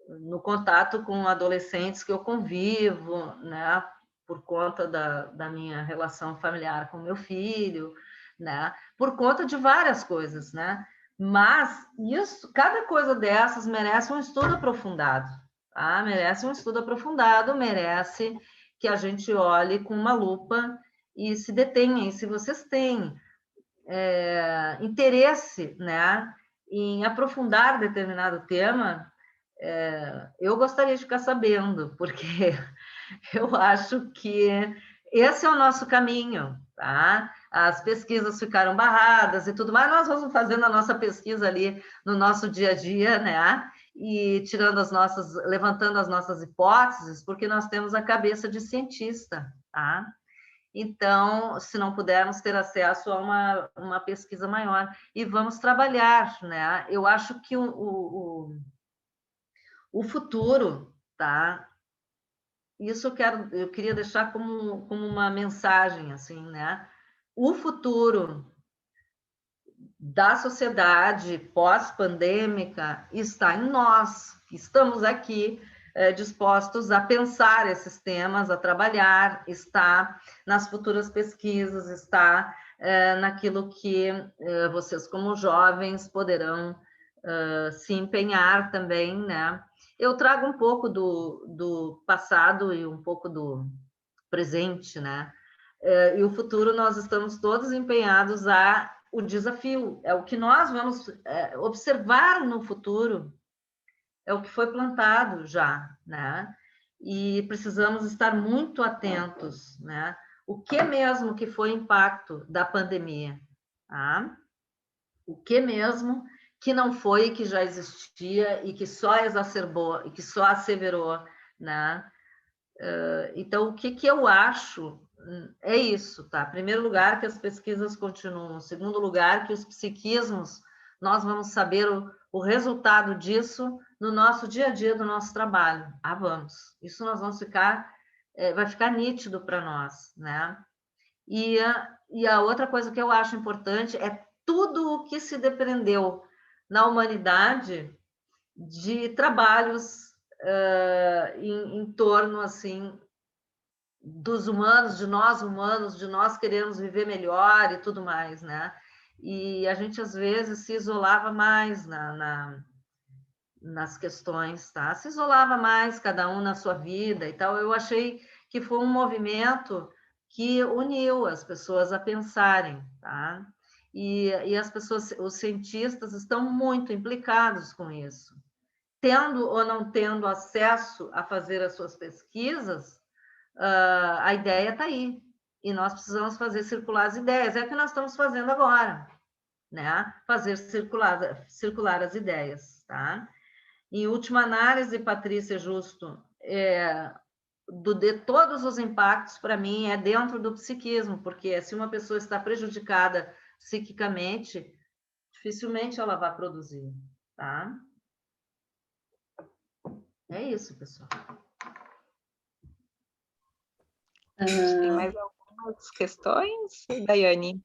no contato com adolescentes que eu convivo, né? Por conta da minha relação familiar com meu filho, né? Por conta de várias coisas, né? Mas isso, cada coisa dessas merece um estudo aprofundado, tá? Merece um estudo aprofundado, merece que a gente olhe com uma lupa e se detenha. E se vocês têm interesse, né, em aprofundar determinado tema, eu gostaria de ficar sabendo, porque eu acho que esse é o nosso caminho, tá? As pesquisas ficaram barradas e tudo mais, nós vamos fazendo a nossa pesquisa ali no nosso dia a dia, né? E levantando as nossas hipóteses, porque nós temos a cabeça de cientista, tá? Então, se não pudermos ter acesso a uma pesquisa maior, e vamos trabalhar, né? Eu acho que o futuro, tá? Isso eu queria deixar como uma mensagem, assim, né? O futuro da sociedade pós-pandêmica está em nós, que estamos aqui dispostos a pensar esses temas, a trabalhar, está nas futuras pesquisas, está naquilo que vocês, como jovens, poderão se empenhar também, né? Eu trago um pouco do passado e um pouco do presente, né? E o futuro nós estamos todos empenhados o desafio, é o que nós vamos observar no futuro, é o que foi plantado já, né? E precisamos estar muito atentos, né? O que mesmo que foi impacto da pandemia, tá? O que mesmo que não foi, que já existia e que só exacerbou, e que só asseverou, né? Então, o que eu acho é isso, tá? Em primeiro lugar, que as pesquisas continuam. Em segundo lugar, que os psiquismos, nós vamos saber o resultado disso no nosso dia a dia do nosso trabalho. Vamos. Isso nós vamos vai ficar nítido para nós, né? E a outra coisa que eu acho importante é tudo o que se depreendeu na humanidade de trabalhos em torno, assim, dos humanos, de nós queremos viver melhor e tudo mais, né? E a gente, às vezes, se isolava mais nas questões, tá? Se isolava mais, cada um na sua vida e tal. Eu achei que foi um movimento que uniu as pessoas a pensarem, tá? E as pessoas, os cientistas estão muito implicados com isso. Tendo ou não tendo acesso a fazer as suas pesquisas, a ideia está aí. E nós precisamos fazer circular as ideias. É o que nós estamos fazendo agora, né? Fazer circular as ideias, tá? Em última análise, Patrícia Justo, de todos os impactos, para mim, é dentro do psiquismo, porque se uma pessoa está prejudicada psiquicamente, dificilmente ela vai produzir, tá? É isso, pessoal. Tem mais algumas questões, Daiane?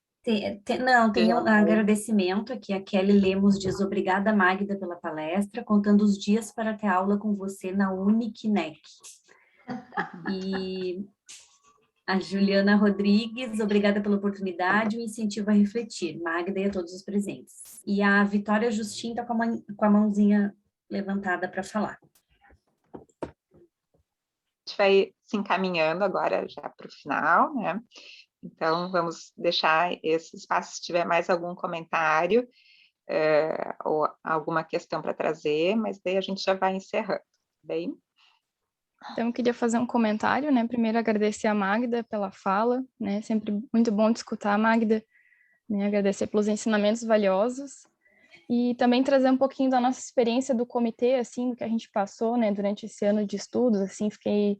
Não, tem um agradecimento aqui. A Kelly Lemos diz: obrigada, Magda, pela palestra, contando os dias para ter aula com você na Uniquinec. E a Juliana Rodrigues: obrigada pela oportunidade e o incentivo a refletir, Magda e a todos os presentes. E a Vitória Justin está com a mãozinha levantada para falar. A gente vai se encaminhando agora já para o final, né? Então, vamos deixar esse espaço, se tiver mais algum comentário ou alguma questão para trazer, mas daí a gente já vai encerrando, bem? Então, eu queria fazer um comentário, né? Primeiro, agradecer a Magda pela fala, né? Sempre muito bom de escutar a Magda, né? Agradecer pelos ensinamentos valiosos e também trazer um pouquinho da nossa experiência do comitê, assim, do que a gente passou, né? Durante esse ano de estudos, assim, fiquei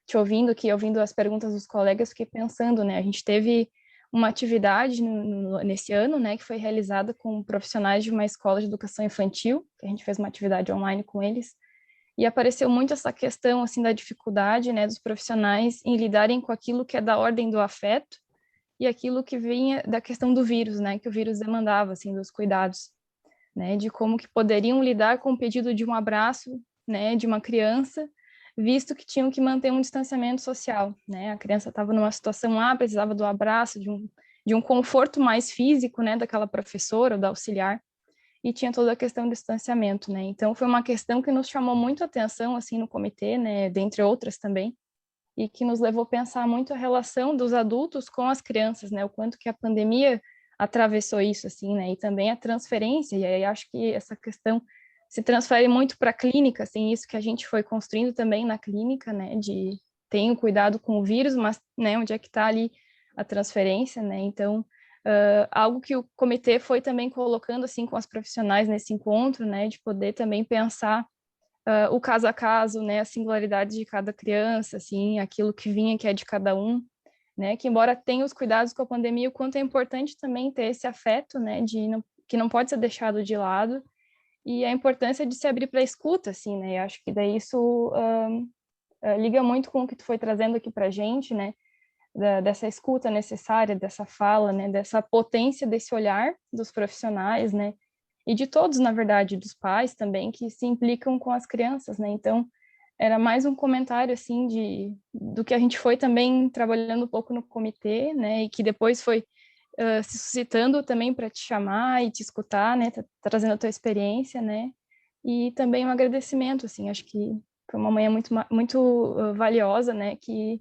te ouvindo aqui, ouvindo as perguntas dos colegas, fiquei pensando, né? A gente teve uma atividade nesse ano, né? Que foi realizada com profissionais de uma escola de educação infantil, que a gente fez uma atividade online com eles, e apareceu muito essa questão, assim, da dificuldade, né? Dos profissionais em lidarem com aquilo que é da ordem do afeto e aquilo que vinha da questão do vírus, né? Que o vírus demandava, assim, dos cuidados, né? De como que poderiam lidar com o pedido de um abraço, né? De uma criança, visto que tinham que manter um distanciamento social, né? A criança estava numa situação lá, precisava do abraço, de um conforto mais físico, né? Daquela professora ou da auxiliar, e tinha toda a questão do distanciamento, né? Então, foi uma questão que nos chamou muito a atenção, assim, no comitê, né? Dentre outras também, e que nos levou a pensar muito a relação dos adultos com as crianças, né? O quanto que a pandemia atravessou isso, assim, né? E também a transferência, e aí acho que essa questão se transfere muito para a clínica, assim, isso que a gente foi construindo também na clínica, né, de tenho cuidado com o vírus, mas, né, onde é que está ali a transferência, né, então, algo que o comitê foi também colocando, assim, com as profissionais nesse encontro, né, de poder também pensar o caso a caso, né, a singularidade de cada criança, assim, aquilo que vinha que é de cada um, né, que embora tenha os cuidados com a pandemia, o quanto é importante também ter esse afeto, né, que não pode ser deixado de lado, e a importância de se abrir para a escuta, assim, né, eu acho que daí isso liga muito com o que tu foi trazendo aqui para a gente, né, dessa escuta necessária, dessa fala, né, dessa potência desse olhar dos profissionais, né, e de todos, na verdade, dos pais também, que se implicam com as crianças, né, então era mais um comentário, assim, do que a gente foi também trabalhando um pouco no comitê, né, e que depois foi se suscitando também para te chamar e te escutar, né, trazendo a tua experiência, né, e também um agradecimento, assim, acho que foi uma manhã muito valiosa, né, que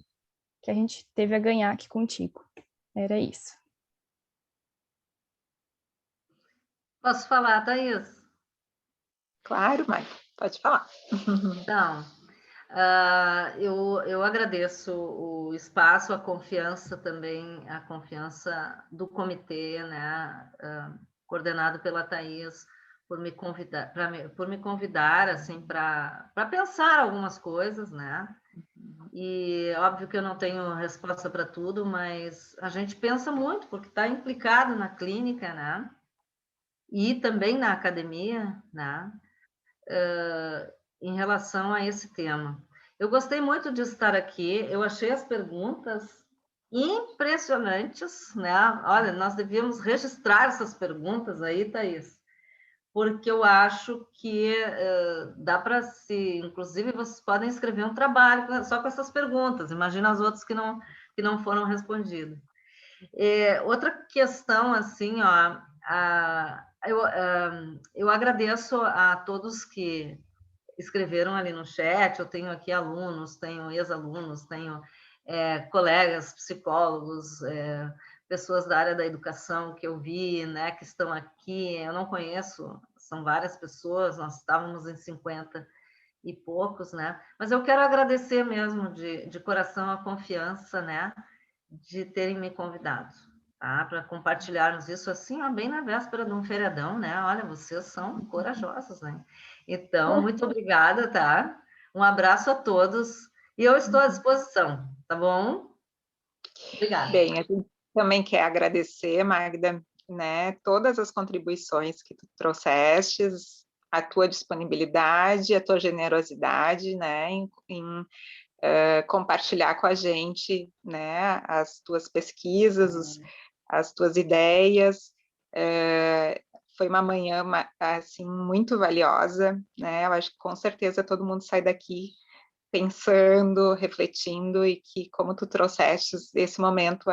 a gente teve a ganhar aqui contigo. Era isso. Posso falar, Thaís? Claro, Mari, pode falar. Então, eu agradeço o espaço, a confiança também, a confiança do comitê, né, coordenado pela Thaís, por me convidar assim, para pensar algumas coisas, né? E óbvio que eu não tenho resposta para tudo, mas a gente pensa muito, porque está implicado na clínica, né? E também na academia, né? Em relação a esse tema. Eu gostei muito de estar aqui, eu achei as perguntas impressionantes, né? Olha, nós devíamos registrar essas perguntas aí, Thaís, porque eu acho que dá para se... Inclusive, vocês podem escrever um trabalho só com essas perguntas, imagina as outras que não foram respondidas. Outra questão, assim, ó, eu agradeço a todos que escreveram ali no chat, eu tenho aqui alunos, tenho ex-alunos, tenho colegas psicólogos, pessoas da área da educação que eu vi, né, que estão aqui, eu não conheço, são várias pessoas, nós estávamos em 50 e poucos, né, mas eu quero agradecer mesmo de coração a confiança, né, de terem me convidado, tá, para compartilharmos isso assim, ó, bem na véspera de um feriadão, né, olha, vocês são corajosos, né, então, muito obrigada, tá, um abraço a todos, e eu estou à disposição, tá bom? Obrigada. Bem, a gente também quer agradecer, Magda, né, todas as contribuições que tu trouxestes, a tua disponibilidade, a tua generosidade, né, em compartilhar com a gente, né, as tuas pesquisas, as tuas ideias. Foi uma manhã, assim, muito valiosa, né, eu acho que com certeza todo mundo sai daqui pensando, refletindo, e que, como tu trouxeste, esse momento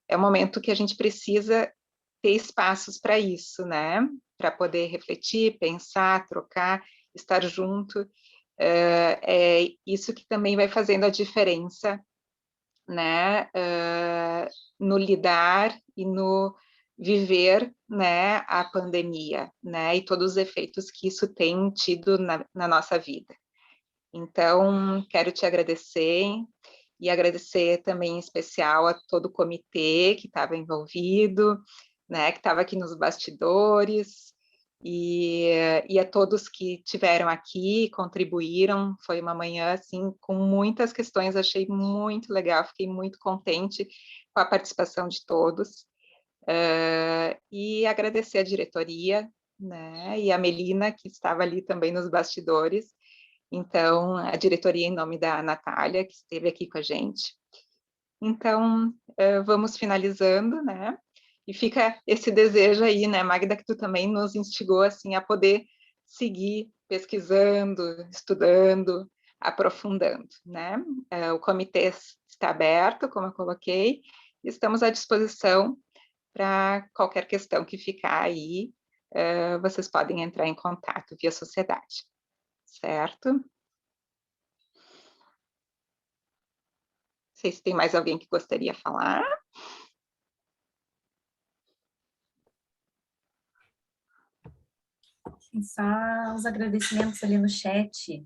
é um momento que a gente precisa ter espaços para isso, né? Para poder refletir, pensar, trocar, estar junto. É isso que também vai fazendo a diferença, né? No lidar e no viver, né, a pandemia, né? E todos os efeitos que isso tem tido na nossa vida. Então, quero te agradecer e agradecer também em especial a todo o comitê que estava envolvido, né, que estava aqui nos bastidores, e a todos que tiveram aqui, contribuíram. Foi uma manhã, assim, com muitas questões, achei muito legal, fiquei muito contente com a participação de todos. E agradecer a diretoria, né, e a Melina, que estava ali também nos bastidores. Então, a diretoria em nome da Natália, que esteve aqui com a gente. Então, vamos finalizando, né? E fica esse desejo aí, né, Magda, que tu também nos instigou, assim, a poder seguir pesquisando, estudando, aprofundando, né? O comitê está aberto, como eu coloquei, e estamos à disposição para qualquer questão que ficar aí, vocês podem entrar em contato via sociedade. Certo? Não sei se tem mais alguém que gostaria de falar. Só os agradecimentos ali no chat.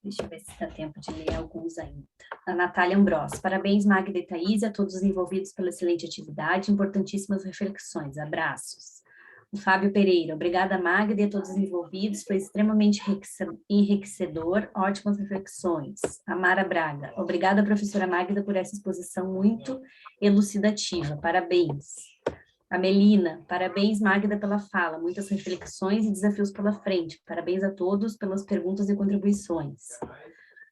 Deixa eu ver se dá tempo de ler alguns ainda. A Natália Ambrós. Parabéns, Magda e Thaís, e a todos os envolvidos pela excelente atividade, importantíssimas reflexões. Abraços. O Fábio Pereira, obrigada, Magda, e a todos os envolvidos, foi extremamente enriquecedor, ótimas reflexões. A Mara Braga, obrigada, professora Magda, por essa exposição muito elucidativa, parabéns. A Melina, parabéns, Magda, pela fala, muitas reflexões e desafios pela frente, parabéns a todos pelas perguntas e contribuições.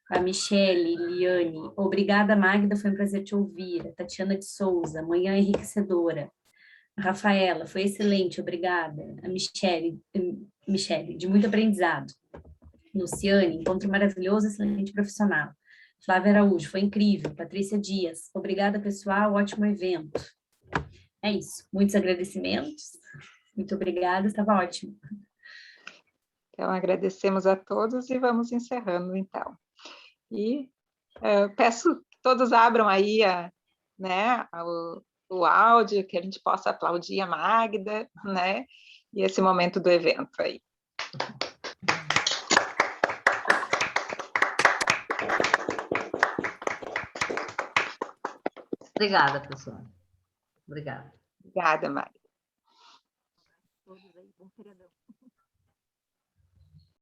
A Michele, Liane, obrigada, Magda, foi um prazer te ouvir. A Tatiana de Souza, manhã enriquecedora. A Rafaela, foi excelente, obrigada. A Michele, de muito aprendizado. Luciane, encontro maravilhoso, excelente profissional. Flávia Araújo, foi incrível. Patrícia Dias, obrigada, pessoal, ótimo evento. É isso, muitos agradecimentos. Muito obrigada, estava ótimo. Então, agradecemos a todos e vamos encerrando, então. E peço que todos abram aí o áudio, que a gente possa aplaudir a Magda, né? E esse momento do evento aí. Obrigada, pessoal. Obrigada. Obrigada, Magda. Todos aí, bom feriadão.